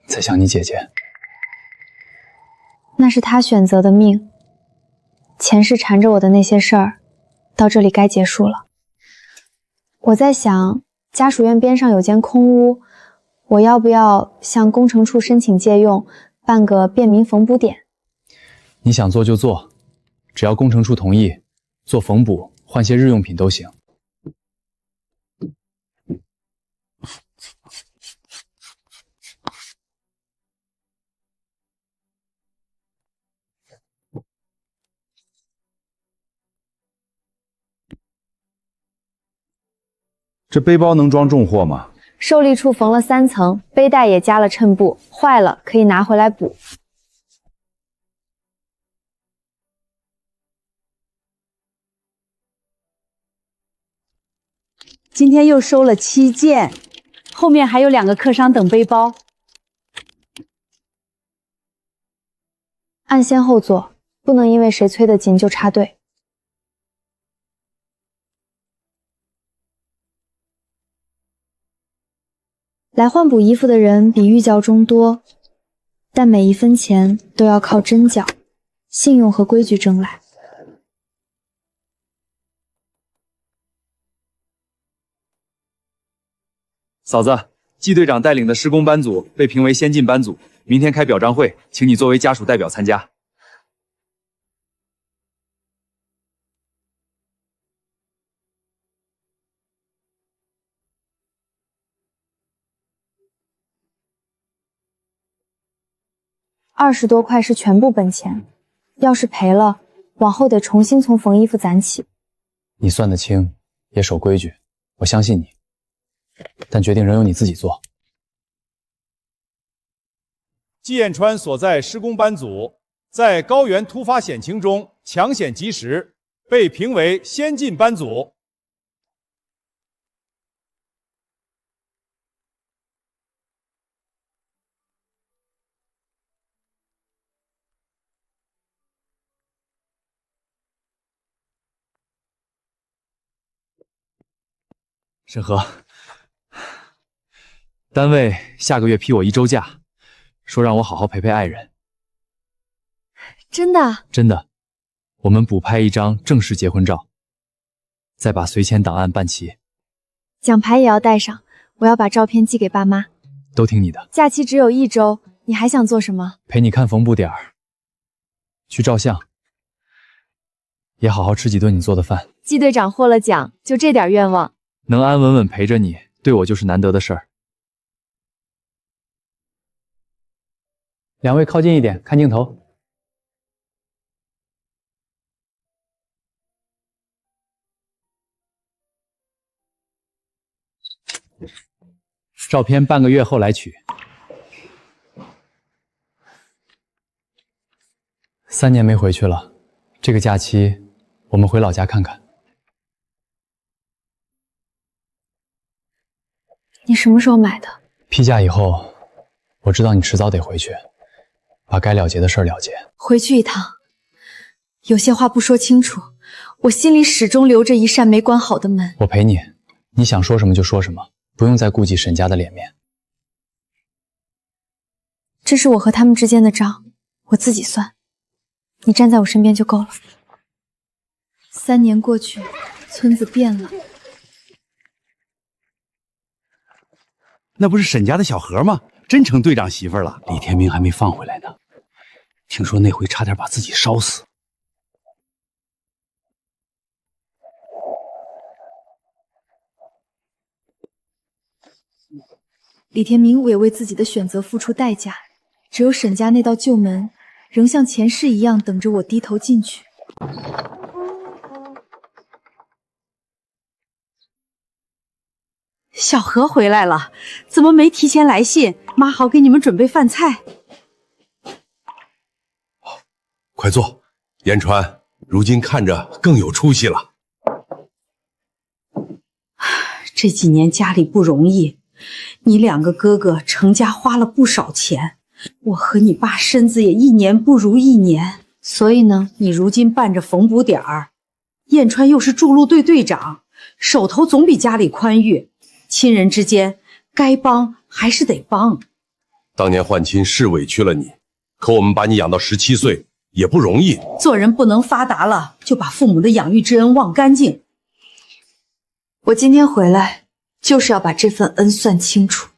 在想你姐姐。那是他选择的命，前世缠着我的那些事儿，到这里该结束了。我在想，家属院边上有间空屋，我要不要向工程处申请借用，办个便民缝补点？你想做就做，只要工程处同意，做缝补换些日用品都行。这背包能装重货吗？受力处缝了3层，背带也加了衬布，坏了可以拿回来补。今天又收了7件，后面还有2个客商等背包。按先后做，不能因为谁催得紧就插队。来换补衣服的人比预缴中多，但每一分钱都要靠真缴、信用和规矩挣来。嫂子，季队长带领的施工班组被评为先进班组，明天开表彰会，请你作为家属代表参加。20多块是全部本钱，要是赔了，往后得重新从缝衣服攒起。你算得清，也守规矩，我相信你。但决定仍由你自己做。季彦川所在施工班组在高原突发险情中抢险及时，被评为先进班组。沈河，单位下个月批我1周假，说让我好好陪陪爱人。真的？真的，我们补拍一张正式结婚照，再把随迁档案办齐。奖牌也要带上，我要把照片寄给爸妈。都听你的。假期只有1周，你还想做什么？陪你看缝补点儿，去照相，也好好吃几顿你做的饭。季队长获了奖，就这点愿望。能安稳稳陪着你，对我就是难得的事儿。2位靠近一点，看镜头。照片半个月后来取。3年没回去了，这个假期我们回老家看看。你什么时候买的？批假以后，我知道你迟早得回去，把该了结的事儿了结。回去一趟，有些话不说清楚，我心里始终留着一扇没关好的门。我陪你，你想说什么就说什么，不用再顾及沈家的脸面。这是我和他们之间的账，我自己算。你站在我身边就够了。3年过去，村子变了。那不是沈家的小何吗？真成队长媳妇了。李天明还没放回来呢，听说那回差点把自己烧死。李天明也为自己的选择付出代价，只有沈家那道旧门仍像前世一样等着我低头进去。小何回来了，怎么没提前来信？妈好给你们准备饭菜。快坐，言川，如今看着更有出息了。这几年家里不容易，你2个哥哥成家花了不少钱，我和你爸身子也1年不如1年，所以呢，你如今伴着冯补点儿，彦川又是筑路队队长，手头总比家里宽裕。亲人之间，该帮还是得帮。当年换亲是委屈了你，可我们把你养到17岁也不容易。做人不能发达了就把父母的养育之恩忘干净。我今天回来，就是要把这份恩算清楚。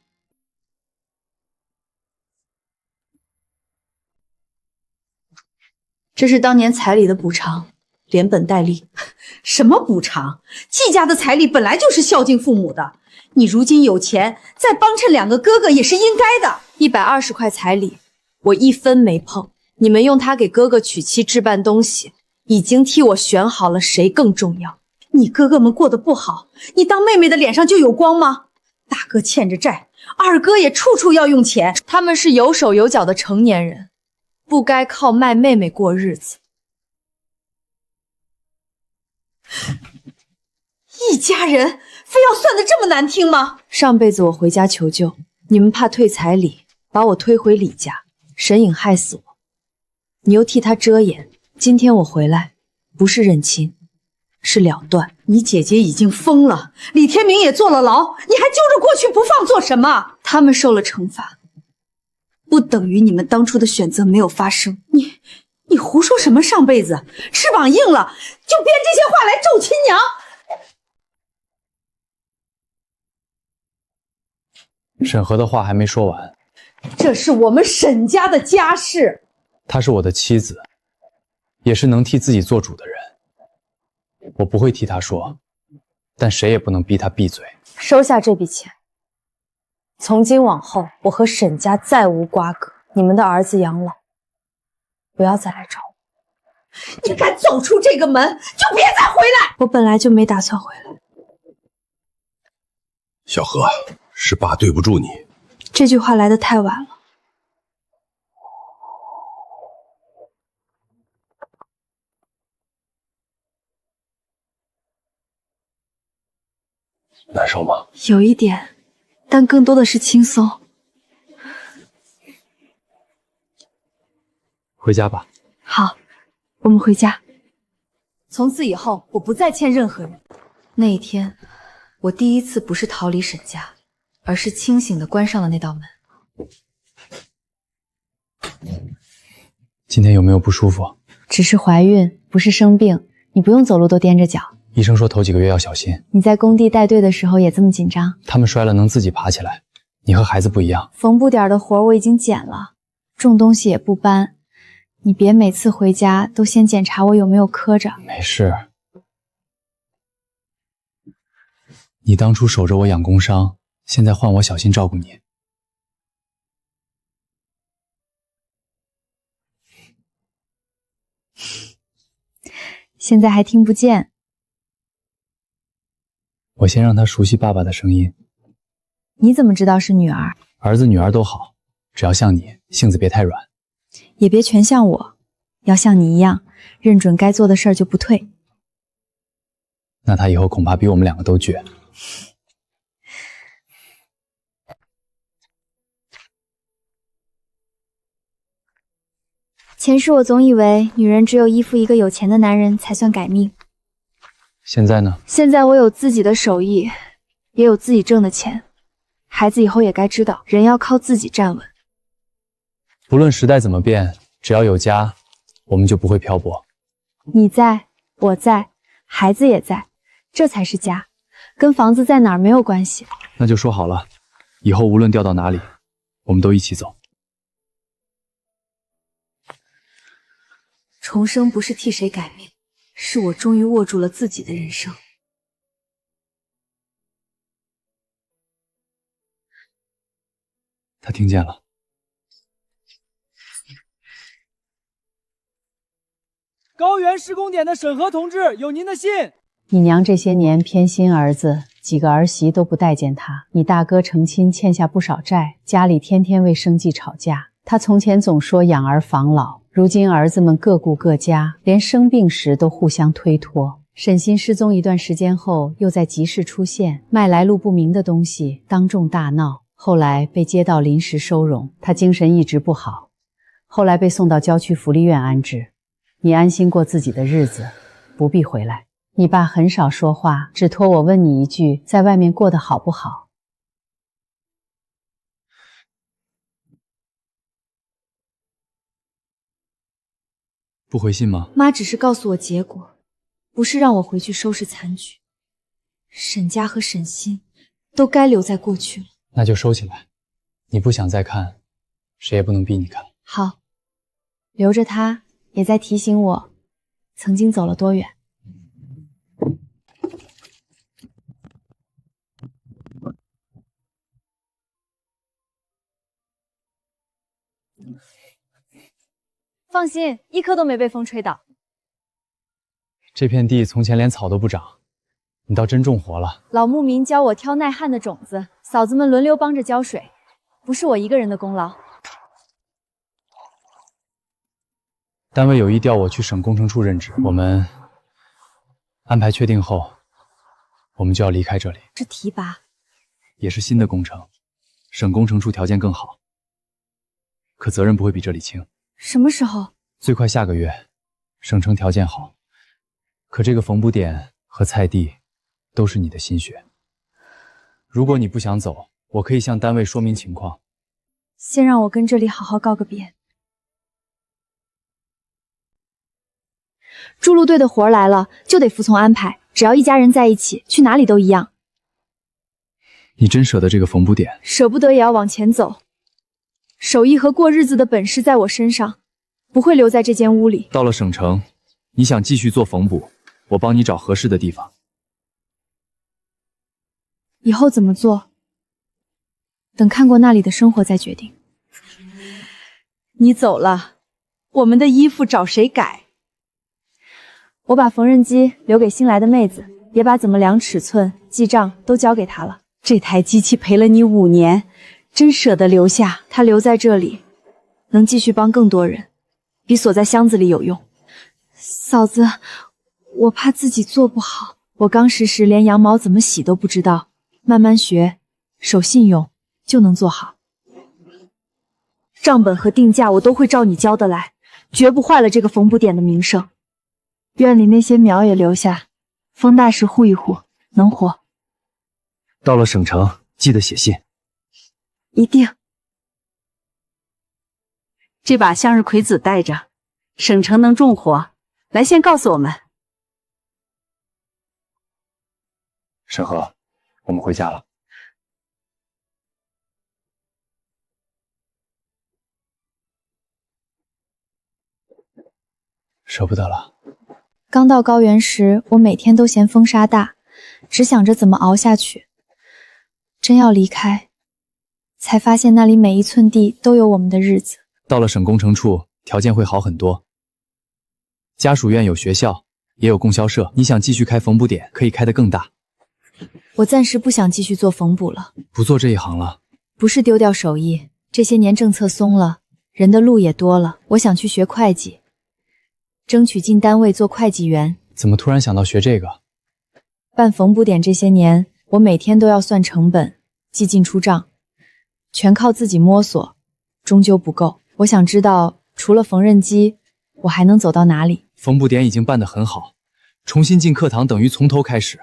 这是当年彩礼的补偿，连本带利。什么补偿？季家的彩礼本来就是孝敬父母的。你如今有钱，再帮衬2个哥哥也是应该的。120块彩礼，我1分没碰。你们用它给哥哥娶妻置办东西，已经替我选好了谁更重要。你哥哥们过得不好，你当妹妹的脸上就有光吗？大哥欠着债，2哥也处处要用钱。他们是有手有脚的成年人，不该靠卖妹妹过日子。一家人非要算得这么难听吗？上辈子我回家求救，你们怕退彩礼，把我推回李家，沈颖害死我，你又替他遮掩。今天我回来，不是认亲，是了断。你姐姐已经疯了，李天明也坐了牢，你还揪着过去不放做什么？他们受了惩罚，不等于你们当初的选择没有发生。你胡说什么？上辈子翅膀硬了，就编这些话来咒亲娘。沈河的话还没说完，这是我们沈家的家事。她是我的妻子，也是能替自己做主的人。我不会替她说，但谁也不能逼她闭嘴。收下这笔钱，从今往后，我和沈家再无瓜葛。你们的儿子养老，不要再来找我。你敢走出这个门，就别再回来。我本来就没打算回来。小何，是爸对不住你。这句话来得太晚了。难受吗？有一点，但更多的是轻松。回家吧。好，我们回家。从此以后，我不再欠任何人。那一天，我第一次不是逃离沈家，而是清醒地关上了那道门。今天有没有不舒服？只是怀孕，不是生病，你不用走路都踮着脚。医生说头几个月要小心。你在工地带队的时候也这么紧张？他们摔了能自己爬起来，你和孩子不一样。缝布点的活我已经减了，重东西也不搬。你别每次回家都先检查我有没有磕着。没事。你当初守着我养工伤，现在换我小心照顾你。现在还听不见。我先让他熟悉爸爸的声音。你怎么知道是女儿？儿子女儿都好，只要像你，性子别太软。也别全像我，要像你一样，认准该做的事儿就不退。那他以后恐怕比我们两个都倔。前世我总以为女人只有依附一个有钱的男人才算改命。现在呢？现在我有自己的手艺，也有自己挣的钱。孩子以后也该知道，人要靠自己站稳。不论时代怎么变，只要有家，我们就不会漂泊。你在，我在，孩子也在，这才是家，跟房子在哪儿没有关系。那就说好了，以后无论调到哪里，我们都一起走。重生不是替谁改命，是我终于握住了自己的人生。他听见了。高原施工点的审核同志，有您的信。你娘这些年偏心儿子，几个儿媳都不待见他。你大哥成亲欠下不少债，家里天天为生计吵架。他从前总说养儿防老，如今儿子们各顾各家，连生病时都互相推脱。沈欣失踪一段时间后，又在集市出现，卖来路不明的东西，当众大闹。后来被街道临时收容，他精神一直不好，后来被送到郊区福利院安置。你安心过自己的日子，不必回来。你爸很少说话，只托我问你一句，在外面过得好不好？不回信吗？妈只是告诉我结果，不是让我回去收拾残局。沈家和沈欣都该留在过去了。那就收起来。你不想再看，谁也不能逼你看。好，留着它，也在提醒我曾经走了多远。放心，一颗都没被风吹倒。这片地从前连草都不长，你倒真种活了。老牧民教我挑耐旱的种子，嫂子们轮流帮着浇水，不是我一个人的功劳。单位有意调我去省工程处任职，我们安排确定后，我们就要离开这里。是提拔，也是新的工程，省工程处条件更好，可责任不会比这里轻。什么时候？最快下个月。省城条件好，可这个缝补点和菜地都是你的心血。如果你不想走，我可以向单位说明情况。先让我跟这里好好告个别。筑路队的活来了，就得服从安排，只要一家人在一起，去哪里都一样。你真舍得这个缝补点？舍不得也要往前走。手艺和过日子的本事在我身上，不会留在这间屋里。到了省城，你想继续做缝补，我帮你找合适的地方。以后怎么做，等看过那里的生活再决定。你走了，我们的衣服找谁改？我把缝纫机留给新来的妹子，也把怎么量尺寸、记账都交给她了。这台机器陪了你5年，真舍得留下。她留在这里，能继续帮更多人，比锁在箱子里有用。嫂子，我怕自己做不好。我刚实时连羊毛怎么洗都不知道，慢慢学，守信用，就能做好。账本和定价我都会照你教的来，绝不坏了这个缝补点的名声。院里那些苗也留下，风大时护一护，能活。到了省城，记得写信。一定。这把向日葵籽带着，省城能种活，来先告诉我们。沈河，我们回家了。舍不得了。刚到高原时，我每天都嫌风沙大，只想着怎么熬下去。真要离开，才发现那里每一寸地都有我们的日子。到了省工程处，条件会好很多。家属院有学校，也有供销社，你想继续开缝补点，可以开得更大。我暂时不想继续做缝补了，不做这一行了。不是丢掉手艺，这些年政策松了，人的路也多了，我想去学会计，争取进单位做会计员。怎么突然想到学这个？办缝补点这些年，我每天都要算成本，记进出账，全靠自己摸索，终究不够。我想知道，除了缝纫机，我还能走到哪里？缝补点已经办得很好，重新进课堂等于从头开始。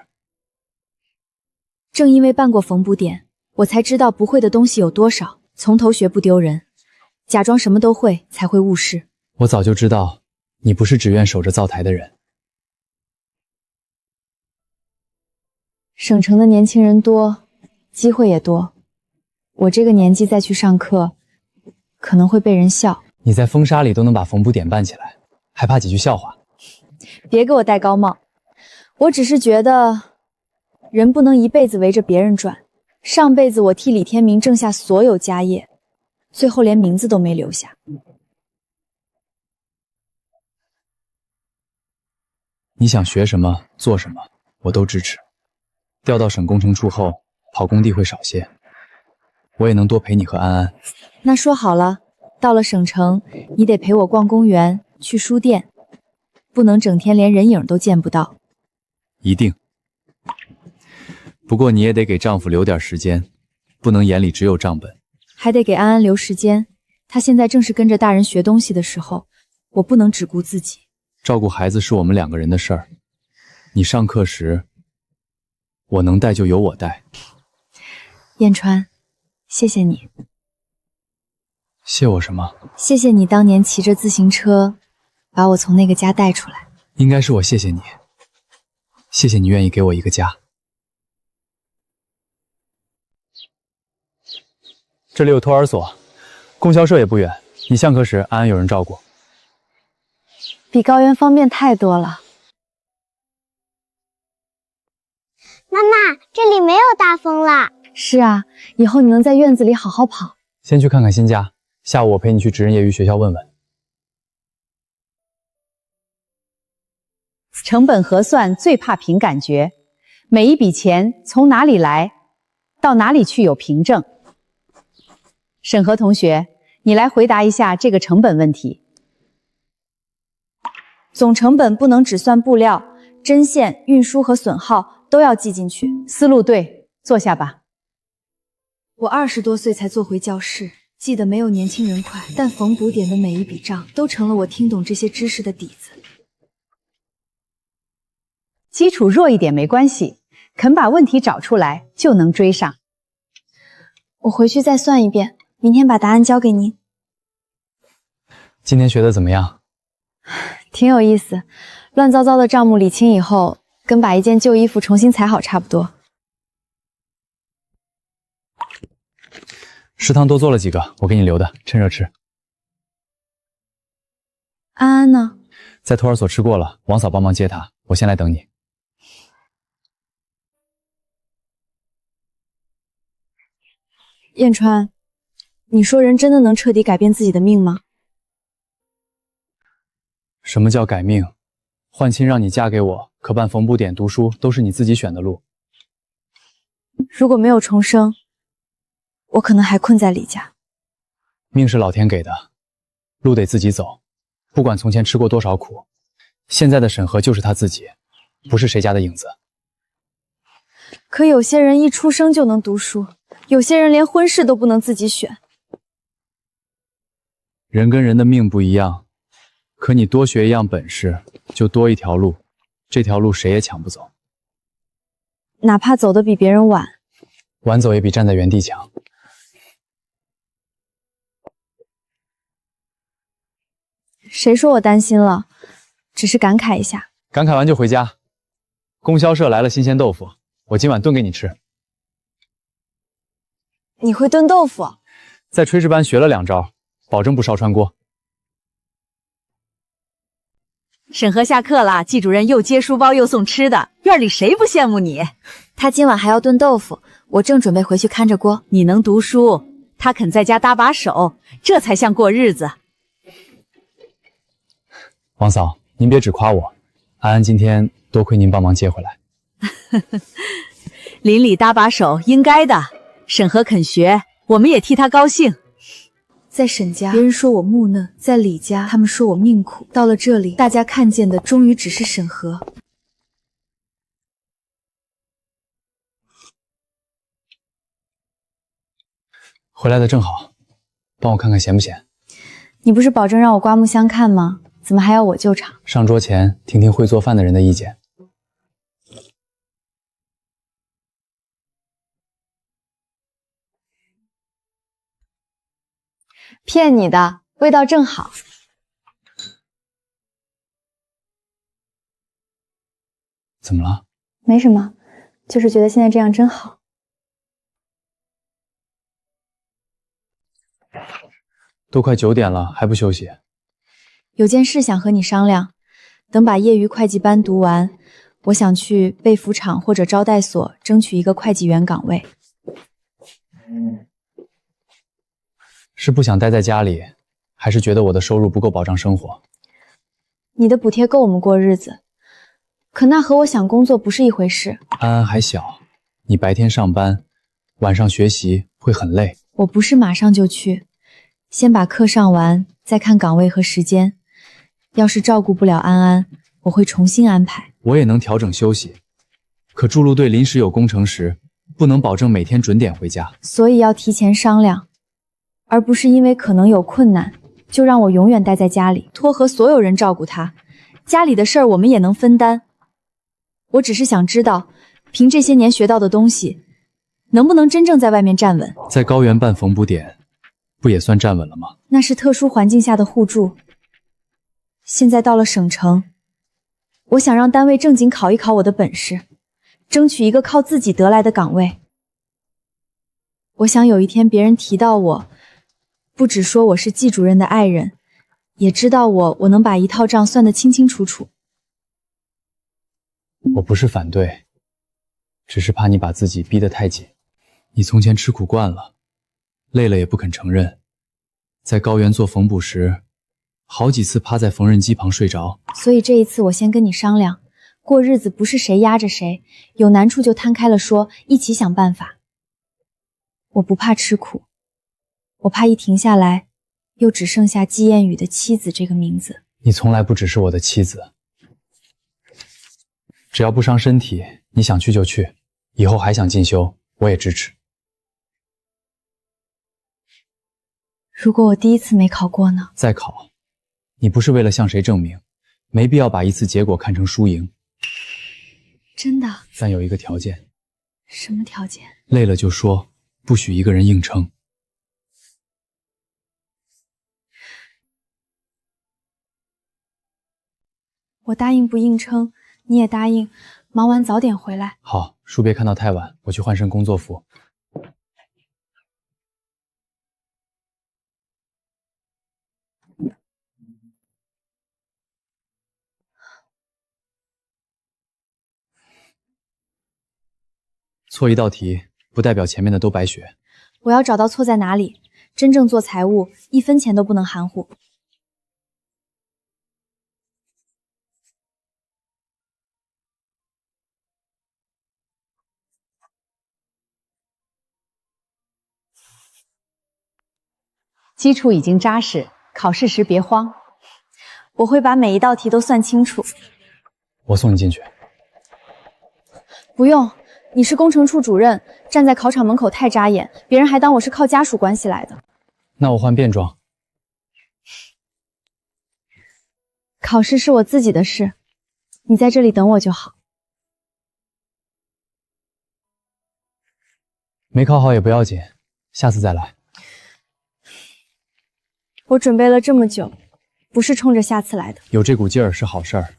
正因为办过缝补点，我才知道不会的东西有多少，从头学不丢人，假装什么都会才会误事。我早就知道，你不是只愿守着灶台的人。省城的年轻人多，机会也多，我这个年纪再去上课，可能会被人笑。你在风沙里都能把缝补点办起来，还怕几句笑话？别给我戴高帽，我只是觉得人不能一辈子围着别人转。上辈子我替李天明挣下所有家业，最后连名字都没留下。你想学什么做什么，我都支持。调到省工程处后，跑工地会少些，我也能多陪你和安安。那说好了，到了省城，你得陪我逛公园，去书店，不能整天连人影都见不到。一定。不过你也得给丈夫留点时间，不能眼里只有账本。还得给安安留时间，她现在正是跟着大人学东西的时候，我不能只顾自己。照顾孩子是我们两个人的事儿，你上课时，我能带就由我带。燕川，谢谢你。谢我什么？谢谢你当年骑着自行车把我从那个家带出来。应该是我谢谢你，谢谢你愿意给我一个家。这里有托儿所，供销社也不远，你下课时安安有人照顾。比高原方便太多了。妈妈，这里没有大风了。是啊，以后你能在院子里好好跑。先去看看新家，下午我陪你去职人业余学校问问。成本核算最怕凭感觉，每一笔钱从哪里来，到哪里去有凭证。沈河同学，你来回答一下这个成本问题。总成本不能只算布料、针线、运输和损耗都要记进去。思路对，坐下吧。我20多岁才坐回教室，记得没有年轻人快，但缝补点的每一笔账都成了我听懂这些知识的底子。基础弱一点没关系，肯把问题找出来就能追上。我回去再算一遍，明天把答案交给您。今天学的怎么样？挺有意思，乱糟糟的账目理清以后，跟把一件旧衣服重新裁好差不多。食堂多做了几个，我给你留的，趁热吃。安安呢？在托儿所吃过了，王嫂帮忙接她，我先来等你。燕川，你说人真的能彻底改变自己的命吗？什么叫改命？换亲让你嫁给我，可办缝补点、读书都是你自己选的路。如果没有重生，我可能还困在李家。命是老天给的，路得自己走。不管从前吃过多少苦，现在的沈河就是他自己，不是谁家的影子。可有些人一出生就能读书，有些人连婚事都不能自己选。人跟人的命不一样，可你多学一样本事，就多一条路，这条路谁也抢不走。哪怕走得比别人晚，晚走也比站在原地强。谁说我担心了？只是感慨一下。感慨完就回家。供销社来了新鲜豆腐，我今晚炖给你吃。你会炖豆腐？在炊事班学了2招，保证不烧穿锅。审核下课了，季主任又接书包又送吃的，院里谁不羡慕你？他今晚还要炖豆腐，我正准备回去看着锅。你能读书，他肯在家搭把手，这才像过日子。王嫂，您别只夸我，安安今天多亏您帮忙接回来。邻里搭把手应该的，审核肯学，我们也替他高兴。在沈家，别人说我木讷；在李家，他们说我命苦。到了这里，大家看见的终于只是审核。回来的正好，帮我看看闲不闲？你不是保证让我刮目相看吗？怎么还要我救场？上桌前听听会做饭的人的意见。骗你的，味道正好。怎么了？没什么，就是觉得现在这样真好。都快9点了，还不休息？有件事想和你商量，等把业余会计班读完，我想去备服厂或者招待所争取一个会计员岗位。是不想待在家里，还是觉得我的收入不够保障生活？你的补贴够我们过日子，可那和我想工作不是一回事。安安还小，你白天上班，晚上学习会很累。我不是马上就去，先把课上完，再看岗位和时间。要是照顾不了安安，我会重新安排。我也能调整休息，可筑路队临时有工程时，不能保证每天准点回家，所以要提前商量，而不是因为可能有困难，就让我永远待在家里，托和所有人照顾他。家里的事儿我们也能分担。我只是想知道，凭这些年学到的东西，能不能真正在外面站稳？在高原办缝补点，不也算站稳了吗？那是特殊环境下的互助。现在到了省城，我想让单位正经考一考我的本事，争取一个靠自己得来的岗位。我想有一天别人提到我，不只说我是季主任的爱人，也知道我能把一套账算得清清楚楚。我不是反对，只是怕你把自己逼得太紧。你从前吃苦惯了，累了也不肯承认。在高原做缝补时，好几次趴在缝纫机旁睡着。所以这一次我先跟你商量，过日子不是谁压着谁，有难处就摊开了说，一起想办法。我不怕吃苦，我怕一停下来，又只剩下季彦宇的妻子这个名字。你从来不只是我的妻子，只要不伤身体，你想去就去，以后还想进修，我也支持。如果我第一次没考过呢？再考，你不是为了向谁证明，没必要把一次结果看成输赢。真的？但有一个条件。什么条件？累了就说，不许一个人硬撑。我答应不硬撑，你也答应，忙完早点回来。好，书别看到太晚，我去换身工作服。错一道题，不代表前面的都白学。我要找到错在哪里，真正做财务，1分钱都不能含糊。基础已经扎实，考试时别慌。我会把每一道题都算清楚。我送你进去。不用，你是工程处主任，站在考场门口太扎眼，别人还当我是靠家属关系来的。那我换便装。考试是我自己的事，你在这里等我就好。没考好也不要紧，下次再来。我准备了这么久，不是冲着下次来的。有这股劲儿是好事儿，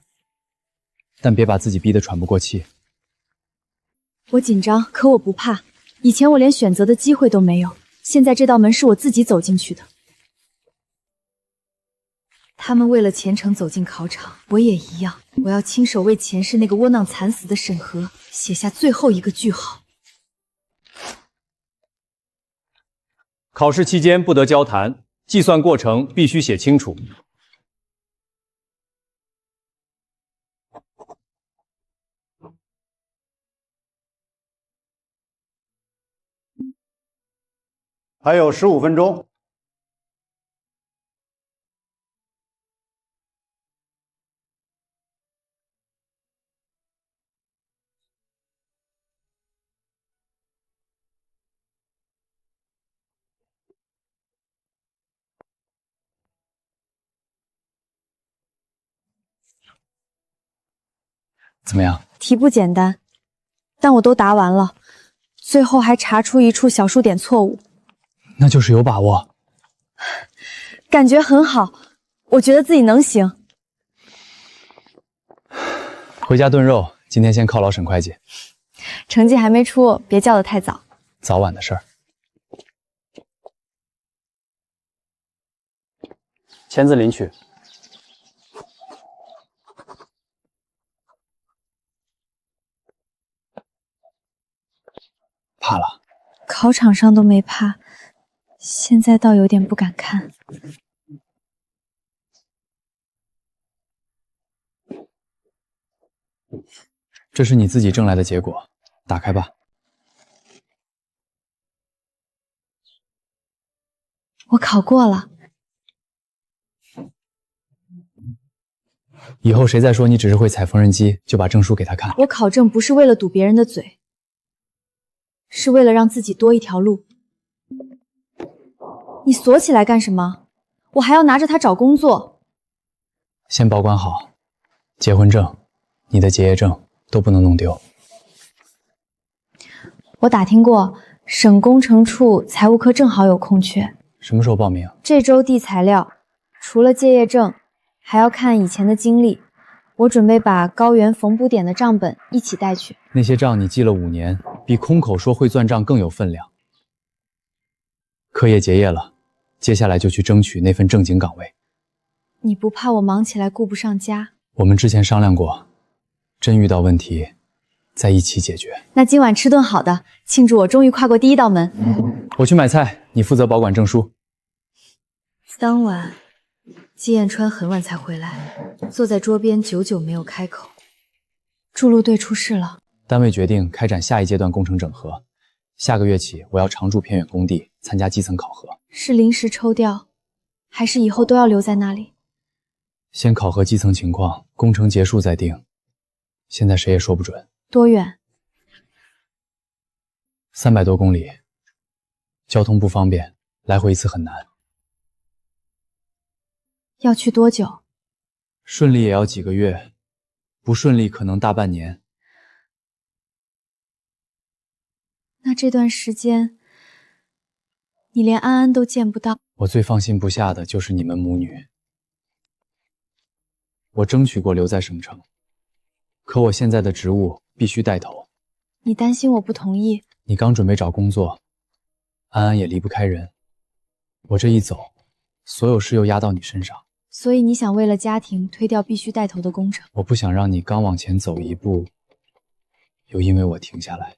但别把自己逼得喘不过气。我紧张，可我不怕。以前我连选择的机会都没有，现在这道门是我自己走进去的。他们为了前程走进考场，我也一样。我要亲手为前世那个窝囊惨死的审核写下最后一个句号。考试期间不得交谈，计算过程必须写清楚。还有15分钟。怎么样？题不简单，但我都答完了，最后还查出一处小数点错误。那就是有把握。感觉很好，我觉得自己能行。回家炖肉，今天先犒劳沈会计。成绩还没出，别叫得太早。早晚的事儿。签字领取。怕了？考场上都没怕，现在倒有点不敢看。这是你自己挣来的结果，打开吧。我考过了。以后谁再说你只是会踩缝纫机，就把证书给他看。我考证不是为了堵别人的嘴，是为了让自己多一条路。你锁起来干什么？我还要拿着它找工作。先保管好，结婚证、你的结业证都不能弄丢。我打听过，省工程处财务科正好有空缺。什么时候报名？这周递材料，除了结业证，还要看以前的经历。我准备把高原缝补点的账本一起带去。那些账你记了5年，比空口说会算账更有分量。课业结业了，接下来就去争取那份正经岗位。你不怕我忙起来顾不上家？我们之前商量过，真遇到问题，再一起解决。那今晚吃顿好的，庆祝我终于跨过第一道门。我去买菜，你负责保管证书。当晚，季彦川很晚才回来，坐在桌边久久没有开口。筑路队出事了，单位决定开展下一阶段工程整合。下个月起，我要常驻偏远工地参加基层考核。是临时抽调，还是以后都要留在那里？先考核基层情况，工程结束再定。现在谁也说不准。多远？300多公里，交通不方便，来回一次很难。要去多久？顺利也要几个月，不顺利可能大半年。那这段时间，你连安安都见不到。我最放心不下的就是你们母女。我争取过留在省城，可我现在的职务必须带头。你担心我不同意？你刚准备找工作，安安也离不开人。我这一走，所有事又压到你身上。所以你想为了家庭推掉必须带头的工程？我不想让你刚往前走一步，又因为我停下来。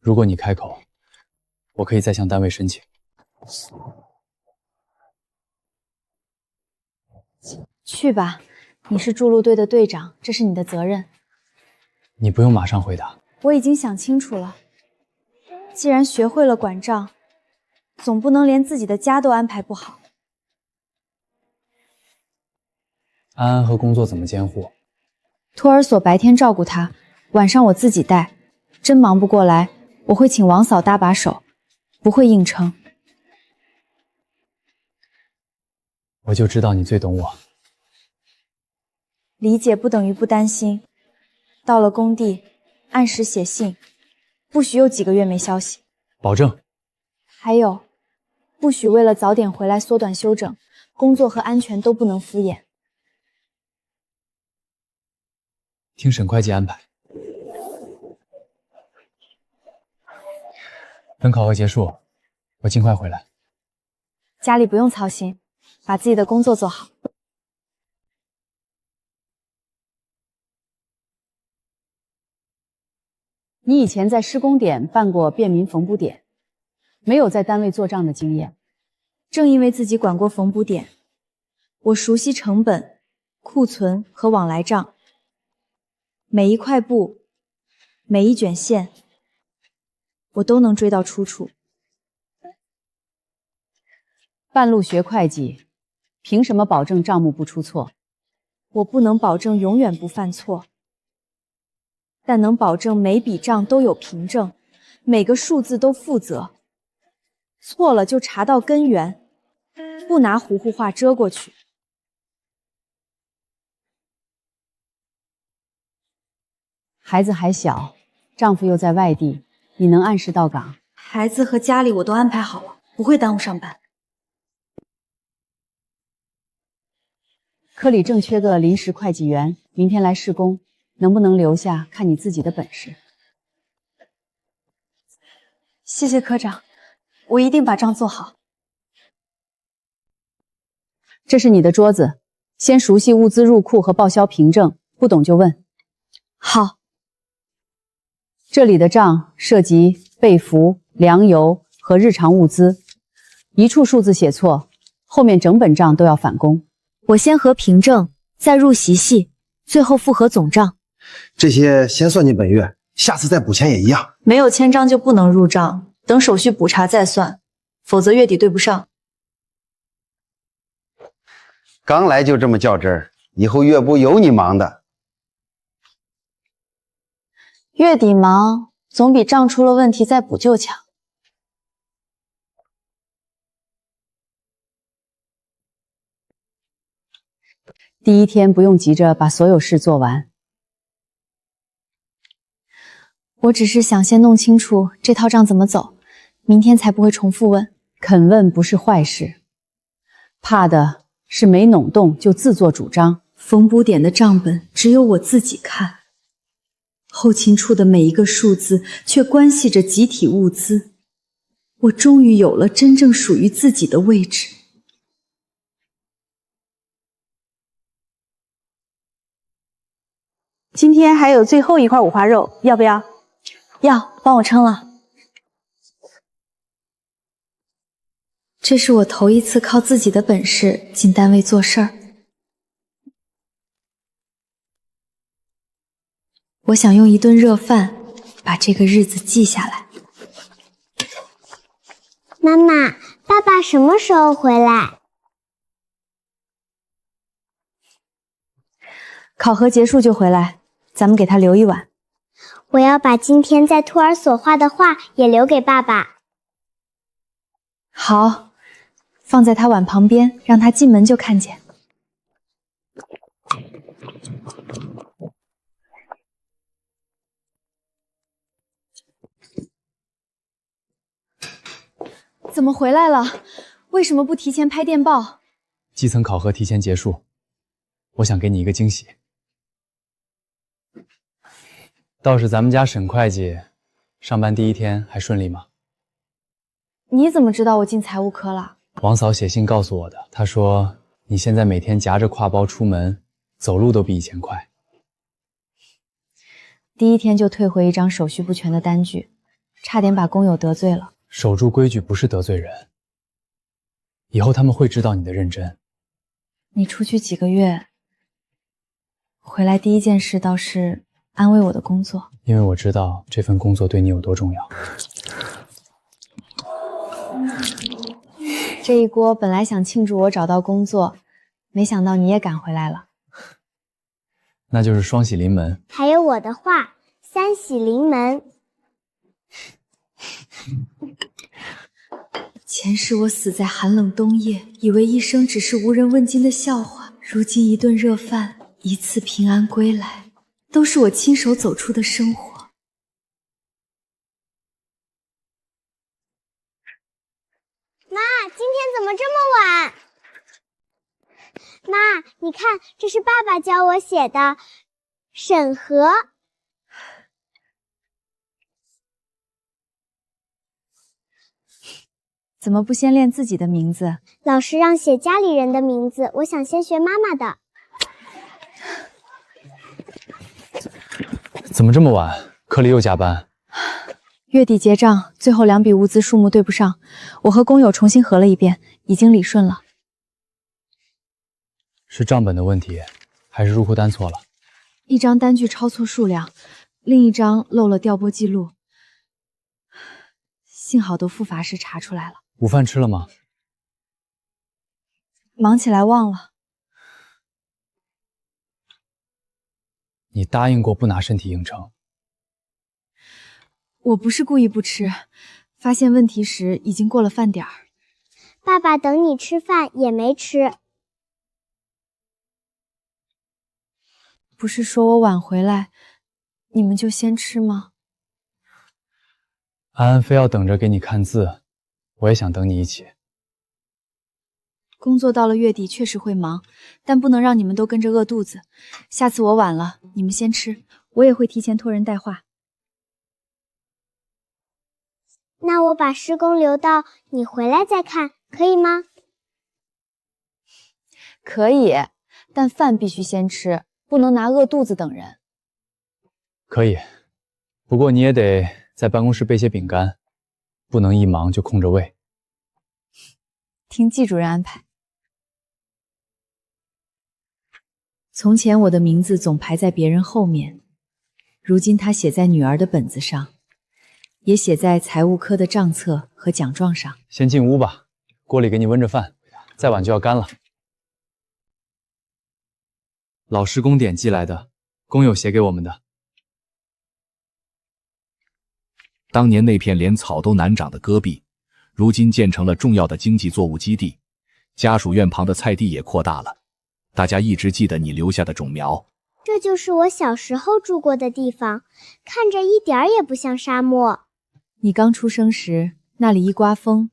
如果你开口，我可以再向单位申请。去吧，你是筑路队的队长，这是你的责任。你不用马上回答。我已经想清楚了，既然学会了管账，总不能连自己的家都安排不好。安安和工作怎么监护？托儿所白天照顾他，晚上我自己带，真忙不过来，我会请王嫂搭把手，不会硬撑。我就知道你最懂我。理解不等于不担心。到了工地，按时写信，不许有几个月没消息。保证。还有，不许为了早点回来缩短休整，工作和安全都不能敷衍。听沈会计安排。等考核结束，我尽快回来。家里不用操心，把自己的工作做好。你以前在施工点办过便民缝补点，没有在单位做账的经验。正因为自己管过缝补点，我熟悉成本、库存和往来账，每一块布、每一卷线，我都能追到出处。半路学会计，凭什么保证账目不出错？我不能保证永远不犯错，但能保证每笔账都有凭证，每个数字都负责。错了就查到根源，不拿糊糊话遮过去。孩子还小，丈夫又在外地，你能按时到岗？孩子和家里我都安排好了，不会耽误上班。科里正缺个临时会计员，明天来施工，能不能留下看你自己的本事。谢谢科长，我一定把账做好。这是你的桌子，先熟悉物资入库和报销凭证，不懂就问。好。这里的账涉及被服、粮油和日常物资，一处数字写错，后面整本账都要返工。我先核凭证，再入习系，最后复核总账。这些先算进本月，下次再补钱也一样。没有签章就不能入账，等手续补查再算，否则月底对不上。刚来就这么较真儿，以后月部有你忙的。月底忙，总比账出了问题再补救强。第一天不用急着把所有事做完。我只是想先弄清楚这套账怎么走，明天才不会重复问。肯问不是坏事，怕的是没弄动就自作主张。缝补点的账本只有我自己看，后勤处的每一个数字却关系着集体物资。我终于有了真正属于自己的位置。今天还有最后一块五花肉，要不要？要，帮我称了。这是我头一次靠自己的本事进单位做事儿。我想用一顿热饭把这个日子记下来。妈妈，爸爸什么时候回来？考核结束就回来，咱们给他留一晚。我要把今天在托儿所画的画也留给爸爸。好，放在他碗旁边，让他进门就看见。怎么回来了？为什么不提前拍电报？基层考核提前结束，我想给你一个惊喜。倒是咱们家沈会计，上班第一天还顺利吗？你怎么知道我进财务科了？王嫂写信告诉我的，她说你现在每天夹着挎包出门，走路都比以前快。第一天就退回一张手续不全的单据，差点把工友得罪了。守住规矩不是得罪人，以后他们会知道你的认真。你出去几个月，回来第一件事倒是安慰我的工作，因为我知道这份工作对你有多重要。这一锅本来想庆祝我找到工作，没想到你也赶回来了。那就是双喜临门。还有我的画，三喜临门。前世我死在寒冷冬夜，以为一生只是无人问津的笑话。如今一顿热饭，一次平安归来，都是我亲手走出的生活。妈，今天怎么这么晚？妈，你看，这是爸爸教我写的，审核。怎么不先练自己的名字？老师让写家里人的名字，我想先学妈妈的。怎么这么晚？科里又加班。月底结账，最后2笔物资数目对不上，我和工友重新核了一遍，已经理顺了。是账本的问题，还是入库单错了？一张单据抄错数量，另一张漏了调拨记录。幸好都复罚时查出来了。午饭吃了吗？忙起来忘了。你答应过不拿身体硬撑。我不是故意不吃，发现问题时已经过了饭点儿。爸爸等你吃饭也没吃。不是说我晚回来，你们就先吃吗？安安非要等着给你看字，我也想等你一起。工作到了月底确实会忙，但不能让你们都跟着饿肚子。下次我晚了，你们先吃，我也会提前托人带话。那我把施工留到你回来再看，可以吗？可以，但饭必须先吃，不能拿饿肚子等人。可以，不过你也得在办公室备些饼干，不能一忙就空着胃。听季主任安排。从前我的名字总排在别人后面，如今它写在女儿的本子上，也写在财务科的账册和奖状上。先进屋吧，锅里给你温着饭，再晚就要干了。老施工点寄来的，工友写给我们的。当年那片连草都难长的戈壁，如今建成了重要的经济作物基地，家属院旁的菜地也扩大了。大家一直记得你留下的种苗。这就是我小时候住过的地方，看着一点儿也不像沙漠。你刚出生时，那里一刮风，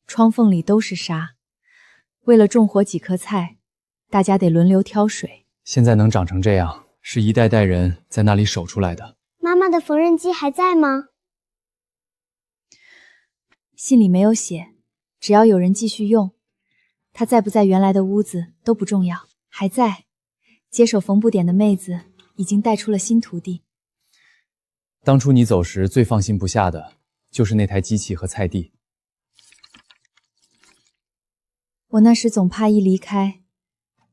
窗缝里都是沙。为了种活几棵菜，大家得轮流挑水。现在能长成这样，是一代代人在那里守出来的。妈妈的缝纫机还在吗？信里没有写，只要有人继续用，它在不在原来的屋子都不重要。还在，接手缝布点的妹子已经带出了新徒弟。当初你走时最放心不下的就是那台机器和菜地。我那时总怕一离开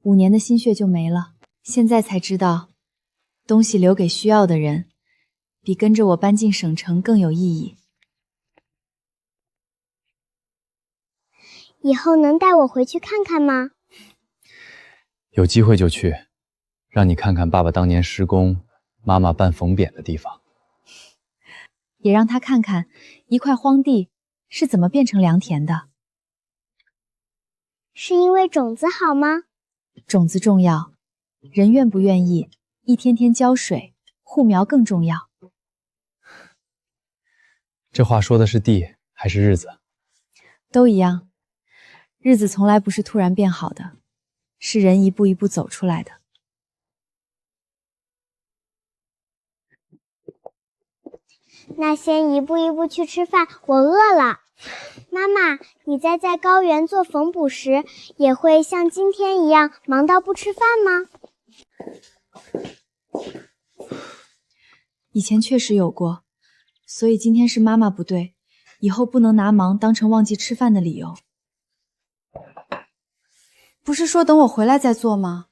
，5年的心血就没了。现在才知道，东西留给需要的人，比跟着我搬进省城更有意义。以后能带我回去看看吗？有机会就去，让你看看爸爸当年施工，妈妈办缝匾的地方。也让他看看一块荒地是怎么变成良田的。是因为种子好吗？种子重要，人愿不愿意，一天天浇水护苗更重要。这话说的是地还是日子？都一样。日子从来不是突然变好的，是人一步一步走出来的。那先一步一步去吃饭，我饿了。妈妈，你在高原做缝补时，也会像今天一样忙到不吃饭吗？以前确实有过，所以今天是妈妈不对，以后不能拿忙当成忘记吃饭的理由。不是说等我回来再做吗？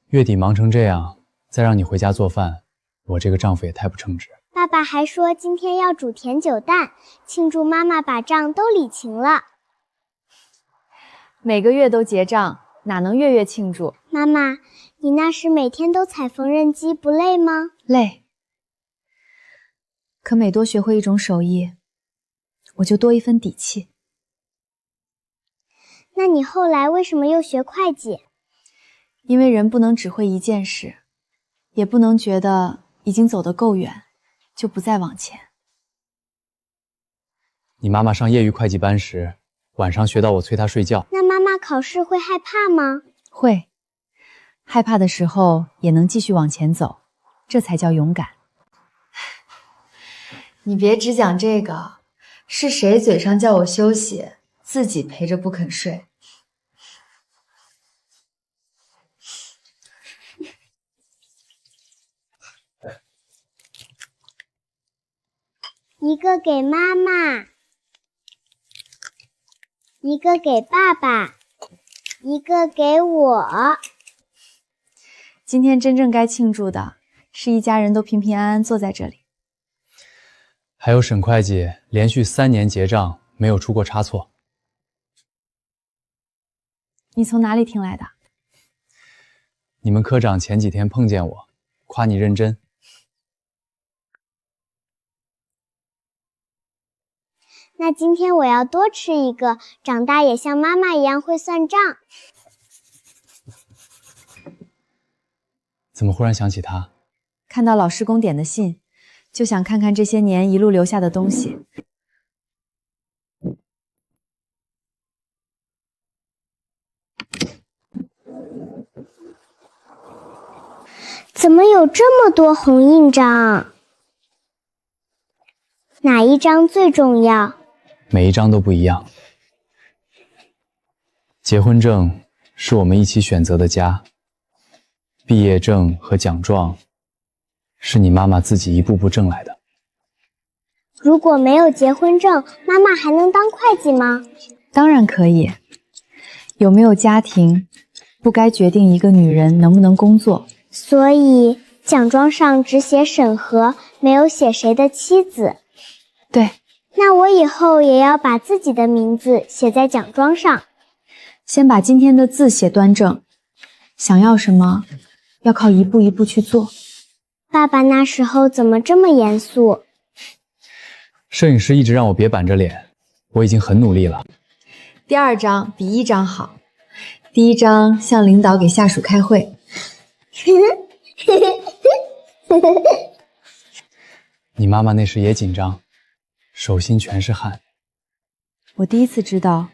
月底忙成这样，再让你回家做饭，我这个丈夫也太不称职。爸爸还说今天要煮甜酒蛋，庆祝妈妈把账都理清了。每个月都结账，哪能月月庆祝？妈妈，你那时每天都踩缝纫机不累吗？累，可每多学会一种手艺，我就多一分底气。那你后来为什么又学会计？因为人不能只会一件事，也不能觉得已经走得够远，就不再往前。你妈妈上业余会计班时，晚上学到我催她睡觉。那妈妈考试会害怕吗？会，害怕的时候也能继续往前走，这才叫勇敢。你别只讲这个，是谁嘴上叫我休息，自己陪着不肯睡？一个给妈妈，一个给爸爸，一个给我。今天真正该庆祝的是一家人都平平安安坐在这里。还有沈会计连续3年结账没有出过差错。你从哪里听来的？你们科长前几天碰见我，夸你认真。那今天我要多吃一个，长大也像妈妈一样会算账。怎么忽然想起他？看到老师公点的信，就想看看这些年一路留下的东西。怎么有这么多红印章？哪一张最重要？每一张都不一样。结婚证是我们一起选择的家，毕业证和奖状是你妈妈自己一步步挣来的。如果没有结婚证，妈妈还能当会计吗？当然可以。有没有家庭，不该决定一个女人能不能工作。所以奖状上只写审核，没有写谁的妻子。对。那我以后也要把自己的名字写在奖状上。先把今天的字写端正，想要什么，要靠一步一步去做。爸爸那时候怎么这么严肃？摄影师一直让我别板着脸，我已经很努力了。第2张比1张好。第1张向领导给下属开会。你妈妈那时也紧张，手心全是汗。我第一次知道，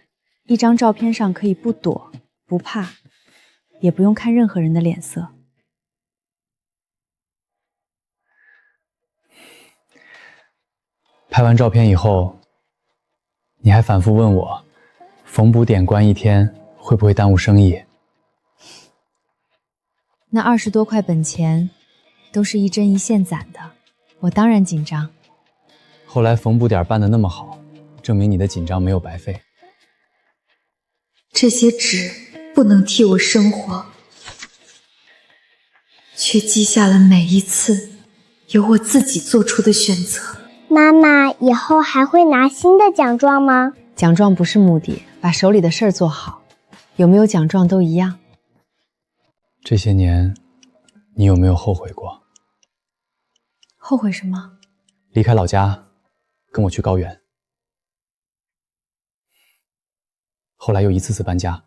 一张照片上可以不躲、不怕，也不用看任何人的脸色。拍完照片以后，你还反复问我，缝补点关1天会不会耽误生意？那20多块本钱，都是一针一线攒的，我当然紧张。后来缝补点办得那么好，证明你的紧张没有白费。这些纸不能替我生活，却记下了每一次由我自己做出的选择。妈妈以后还会拿新的奖状吗？奖状不是目的，把手里的事儿做好，有没有奖状都一样。这些年，你有没有后悔过？后悔什么？离开老家，跟我去高原。后来又一次次搬家，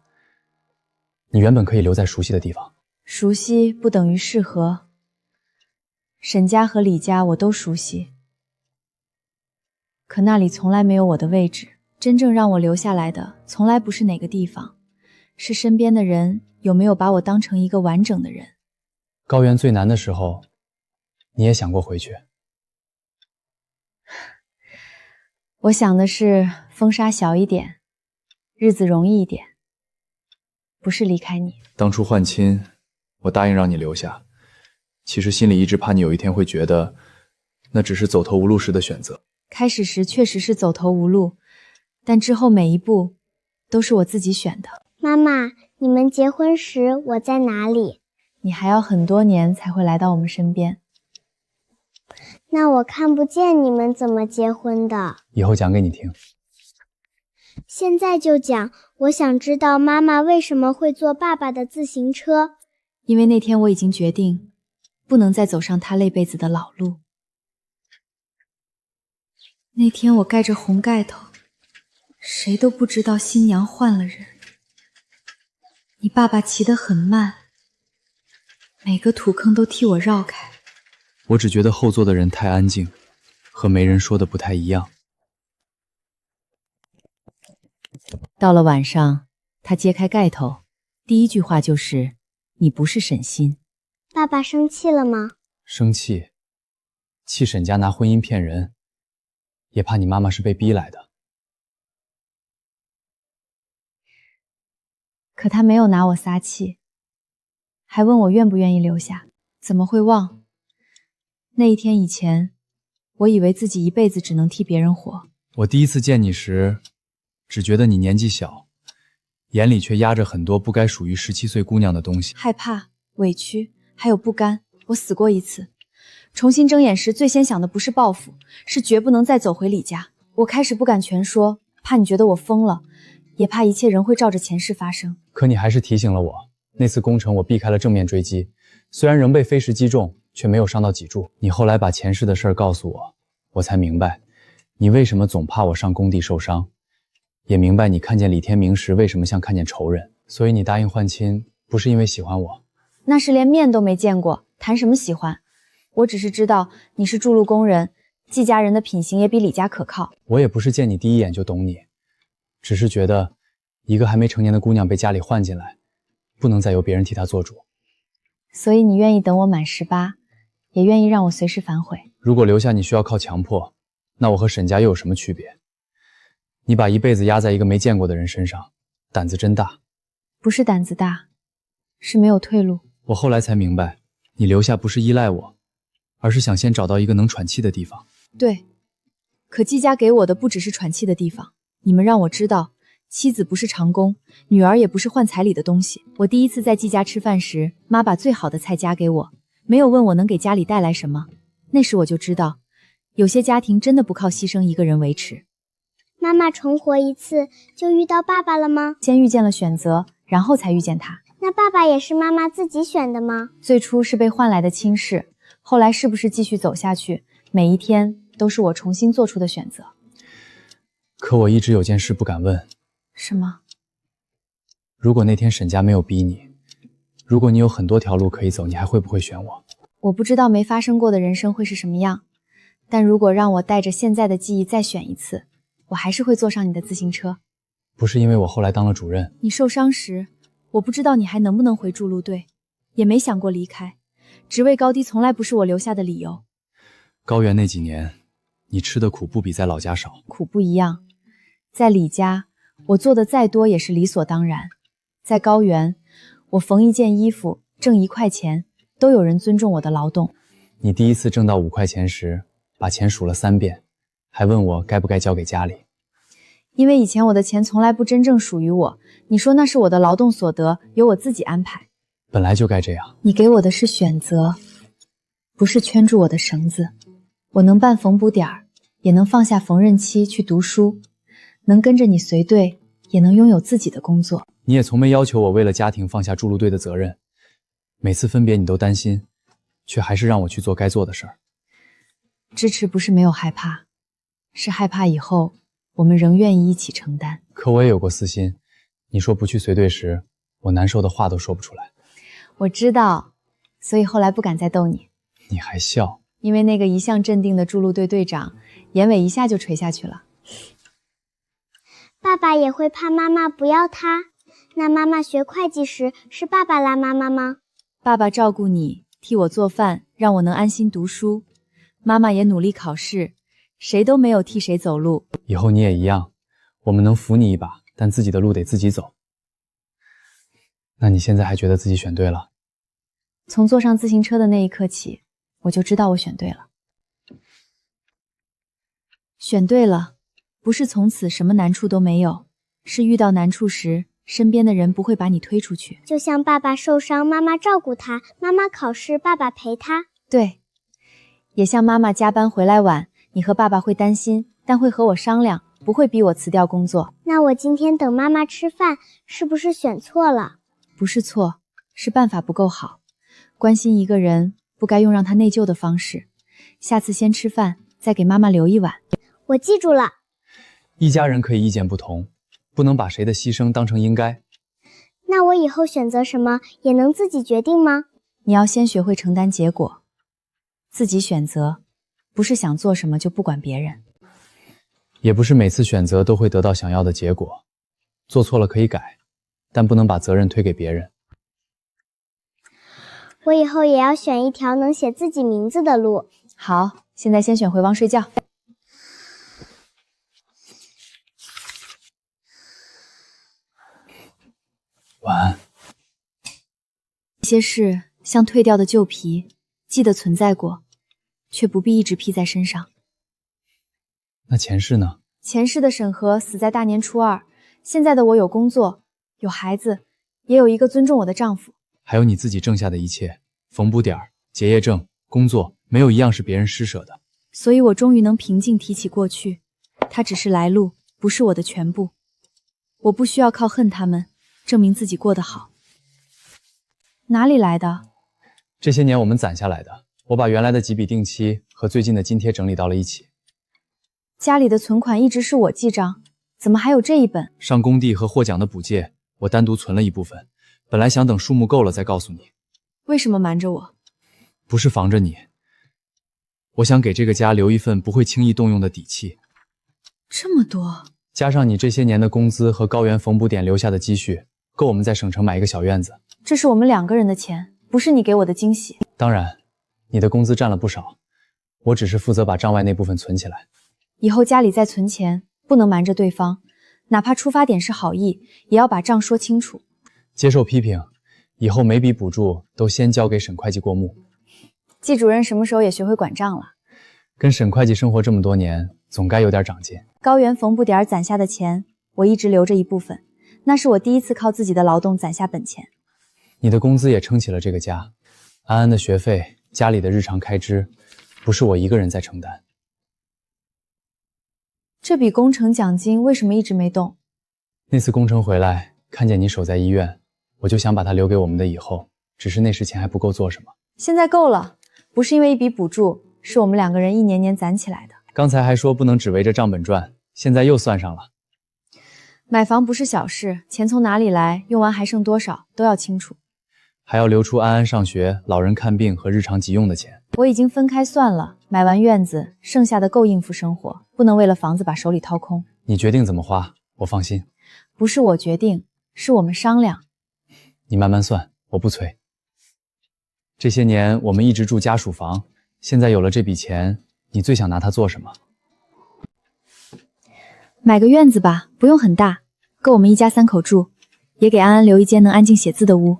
你原本可以留在熟悉的地方。熟悉不等于适合。沈家和李家我都熟悉，可那里从来没有我的位置。真正让我留下来的，从来不是哪个地方，是身边的人有没有把我当成一个完整的人。高原最难的时候，你也想过回去。我想的是风沙小一点，日子容易一点，不是离开你。当初换亲，我答应让你留下，其实心里一直怕你有一天会觉得，那只是走投无路时的选择。开始时确实是走投无路，但之后每一步都是我自己选的。妈妈，你们结婚时我在哪里？你还要很多年才会来到我们身边。那我看不见你们怎么结婚的。以后讲给你听。现在就讲，我想知道妈妈为什么会坐爸爸的自行车。因为那天我已经决定，不能再走上他累辈子的老路。那天我盖着红盖头，谁都不知道新娘换了人。你爸爸骑得很慢，每个土坑都替我绕开。我只觉得后座的人太安静，和媒人说的不太一样。到了晚上，他揭开盖头，第一句话就是：“你不是沈心。”爸爸生气了吗？生气，气沈家拿婚姻骗人，也怕你妈妈是被逼来的。可他没有拿我撒气，还问我愿不愿意留下。怎么会忘？那一天以前，我以为自己一辈子只能替别人活。我第一次见你时，只觉得你年纪小，眼里却压着很多不该属于17岁姑娘的东西。害怕、委屈，还有不甘。我死过一次，重新睁眼时，最先想的不是报复，是绝不能再走回李家。我开始不敢全说，怕你觉得我疯了，也怕一切仍会照着前世发生。可你还是提醒了我，那次攻城我避开了正面追击，虽然仍被飞石击中，却没有伤到脊柱。你后来把前世的事儿告诉我，我才明白你为什么总怕我上工地受伤，也明白你看见李天明时为什么像看见仇人。所以你答应换亲，不是因为喜欢我。那时连面都没见过，谈什么喜欢？我只是知道你是筑路工人，季家人的品行也比李家可靠。我也不是见你第一眼就懂你，只是觉得一个还没成年的姑娘被家里换进来，不能再由别人替她做主。所以你愿意等我满18，也愿意让我随时反悔。如果留下你需要靠强迫，那我和沈家又有什么区别？你把一辈子压在一个没见过的人身上，胆子真大。不是胆子大，是没有退路。我后来才明白，你留下不是依赖我，而是想先找到一个能喘气的地方。对，可季家给我的不只是喘气的地方，你们让我知道，妻子不是长工，女儿也不是换彩礼的东西。我第一次在季家吃饭时，妈把最好的菜夹给我，没有问我能给家里带来什么。那时我就知道，有些家庭真的不靠牺牲一个人维持。妈妈重活一次就遇到爸爸了吗？先遇见了选择，然后才遇见他。那爸爸也是妈妈自己选的吗？最初是被换来的亲事，后来是不是继续走下去，每一天都是我重新做出的选择。可我一直有件事不敢问。什么？如果那天沈家没有逼你，如果你有很多条路可以走，你还会不会选我？我不知道没发生过的人生会是什么样，但如果让我带着现在的记忆再选一次，我还是会坐上你的自行车。不是因为我后来当了主任。你受伤时，我不知道你还能不能回筑路队，也没想过离开。职位高低从来不是我留下的理由。高原那几年，你吃的苦不比在老家少。苦不一样，在李家，我做的再多也是理所当然。在高原，我缝一件衣服，挣1块钱，都有人尊重我的劳动。你第一次挣到5块钱时，把钱数了3遍，还问我该不该交给家里。因为以前我的钱从来不真正属于我，你说那是我的劳动所得，由我自己安排。本来就该这样。你给我的是选择，不是圈住我的绳子。我能办缝补点儿，也能放下缝纫机去读书，能跟着你随队，也能拥有自己的工作。你也从没要求我为了家庭放下筑路队的责任，每次分别你都担心，却还是让我去做该做的事儿。支持不是没有害怕，是害怕以后我们仍愿意一起承担。可我也有过私心，你说不去随队时，我难受的话都说不出来。我知道，所以后来不敢再逗你。你还笑？因为那个一向镇定的筑路队队长，眼尾一下就垂下去了。爸爸也会怕妈妈不要他。那妈妈学会计时，是爸爸拉妈妈吗？爸爸照顾你，替我做饭，让我能安心读书。妈妈也努力考试，谁都没有替谁走路。以后你也一样，我们能扶你一把，但自己的路得自己走。那你现在还觉得自己选对了？从坐上自行车的那一刻起，我就知道我选对了。选对了，不是从此什么难处都没有，是遇到难处时，身边的人不会把你推出去。就像爸爸受伤，妈妈照顾他；妈妈考试，爸爸陪他。对，也像妈妈加班回来晚，你和爸爸会担心，但会和我商量，不会逼我辞掉工作。那我今天等妈妈吃饭，是不是选错了？不是错，是办法不够好。关心一个人，不该用让他内疚的方式。下次先吃饭，再给妈妈留一碗。我记住了。一家人可以意见不同，不能把谁的牺牲当成应该。那我以后选择什么也能自己决定吗？你要先学会承担结果，自己选择，不是想做什么就不管别人。也不是每次选择都会得到想要的结果，做错了可以改，但不能把责任推给别人。我以后也要选一条能写自己名字的路。好，现在先选回房睡觉。晚安。一些事像蜕掉的旧皮，记得存在过，却不必一直披在身上。那前世呢？前世的审核死在大年初2，现在的我有工作，有孩子，也有一个尊重我的丈夫。还有你自己挣下的一切，缝补点儿、结业证、工作，没有一样是别人施舍的。所以我终于能平静提起过去，它只是来路，不是我的全部。我不需要靠恨他们证明自己过得好。哪里来的？这些年我们攒下来的，我把原来的几笔定期和最近的津贴整理到了一起。家里的存款一直是我记账，怎么还有这一本？上工地和获奖的补借，我单独存了一部分，本来想等数目够了再告诉你。为什么瞒着我？不是防着你，我想给这个家留一份不会轻易动用的底气。这么多，加上你这些年的工资和高原缝补点留下的积蓄，够我们在省城买一个小院子。这是我们2个人的钱，不是你给我的惊喜。当然，你的工资占了不少，我只是负责把账外那部分存起来。以后家里再存钱，不能瞒着对方，哪怕出发点是好意，也要把账说清楚。接受批评，以后每笔补助都先交给沈会计过目。季主任什么时候也学会管账了？跟沈会计生活这么多年，总该有点长进。高原缝补点攒下的钱，我一直留着一部分，那是我第一次靠自己的劳动攒下本钱。你的工资也撑起了这个家，安安的学费，家里的日常开支，不是我一个人在承担。这笔工程奖金为什么一直没动？那次工程回来，看见你守在医院，我就想把它留给我们的以后，只是那时钱还不够做什么。现在够了，不是因为一笔补助，是我们2个人一年年攒起来的。刚才还说不能只围着账本转，现在又算上了。买房不是小事，钱从哪里来，用完还剩多少，都要清楚。还要留出安安上学、老人看病和日常急用的钱。我已经分开算了，买完院子，剩下的够应付生活，不能为了房子把手里掏空。你决定怎么花，我放心。不是我决定，是我们商量。你慢慢算，我不催。这些年我们一直住家属房，现在有了这笔钱，你最想拿它做什么？买个院子吧，不用很大，够我们一家3口住，也给安安留一间能安静写字的屋。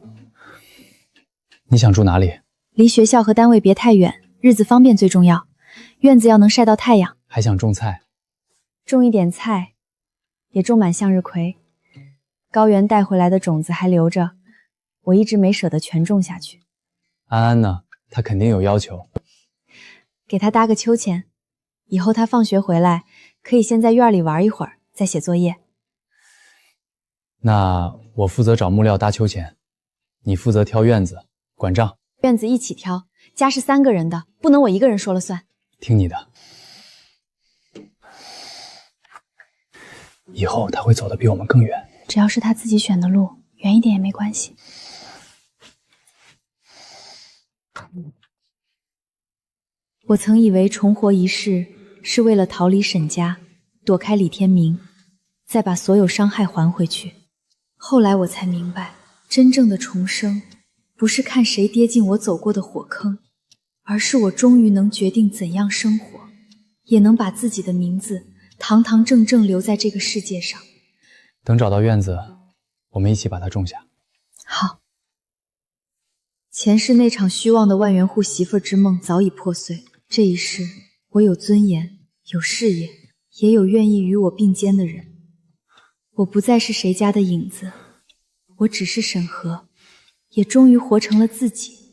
你想住哪里？离学校和单位别太远，日子方便最重要。院子要能晒到太阳。还想种菜？种一点菜，也种满向日葵。高原带回来的种子还留着，我一直没舍得全种下去。安安呢？她肯定有要求。给她搭个秋千，以后她放学回来可以先在院里玩一会儿，再写作业。那我负责找木料搭秋千，你负责挑院子、管账。院子一起挑，家是3个人的，不能我一个人说了算。听你的。以后他会走得比我们更远。只要是他自己选的路，远一点也没关系。我曾以为重活一世是为了逃离沈家，躲开李天明，再把所有伤害还回去。后来我才明白，真正的重生不是看谁跌进我走过的火坑，而是我终于能决定怎样生活，也能把自己的名字堂堂正正留在这个世界上。等找到院子，我们一起把它种下。好。前世那场虚妄的万元户媳妇之梦早已破碎，这一世我有尊严，有事业，也有愿意与我并肩的人。我不再是谁家的影子，我只是沈河，也终于活成了自己。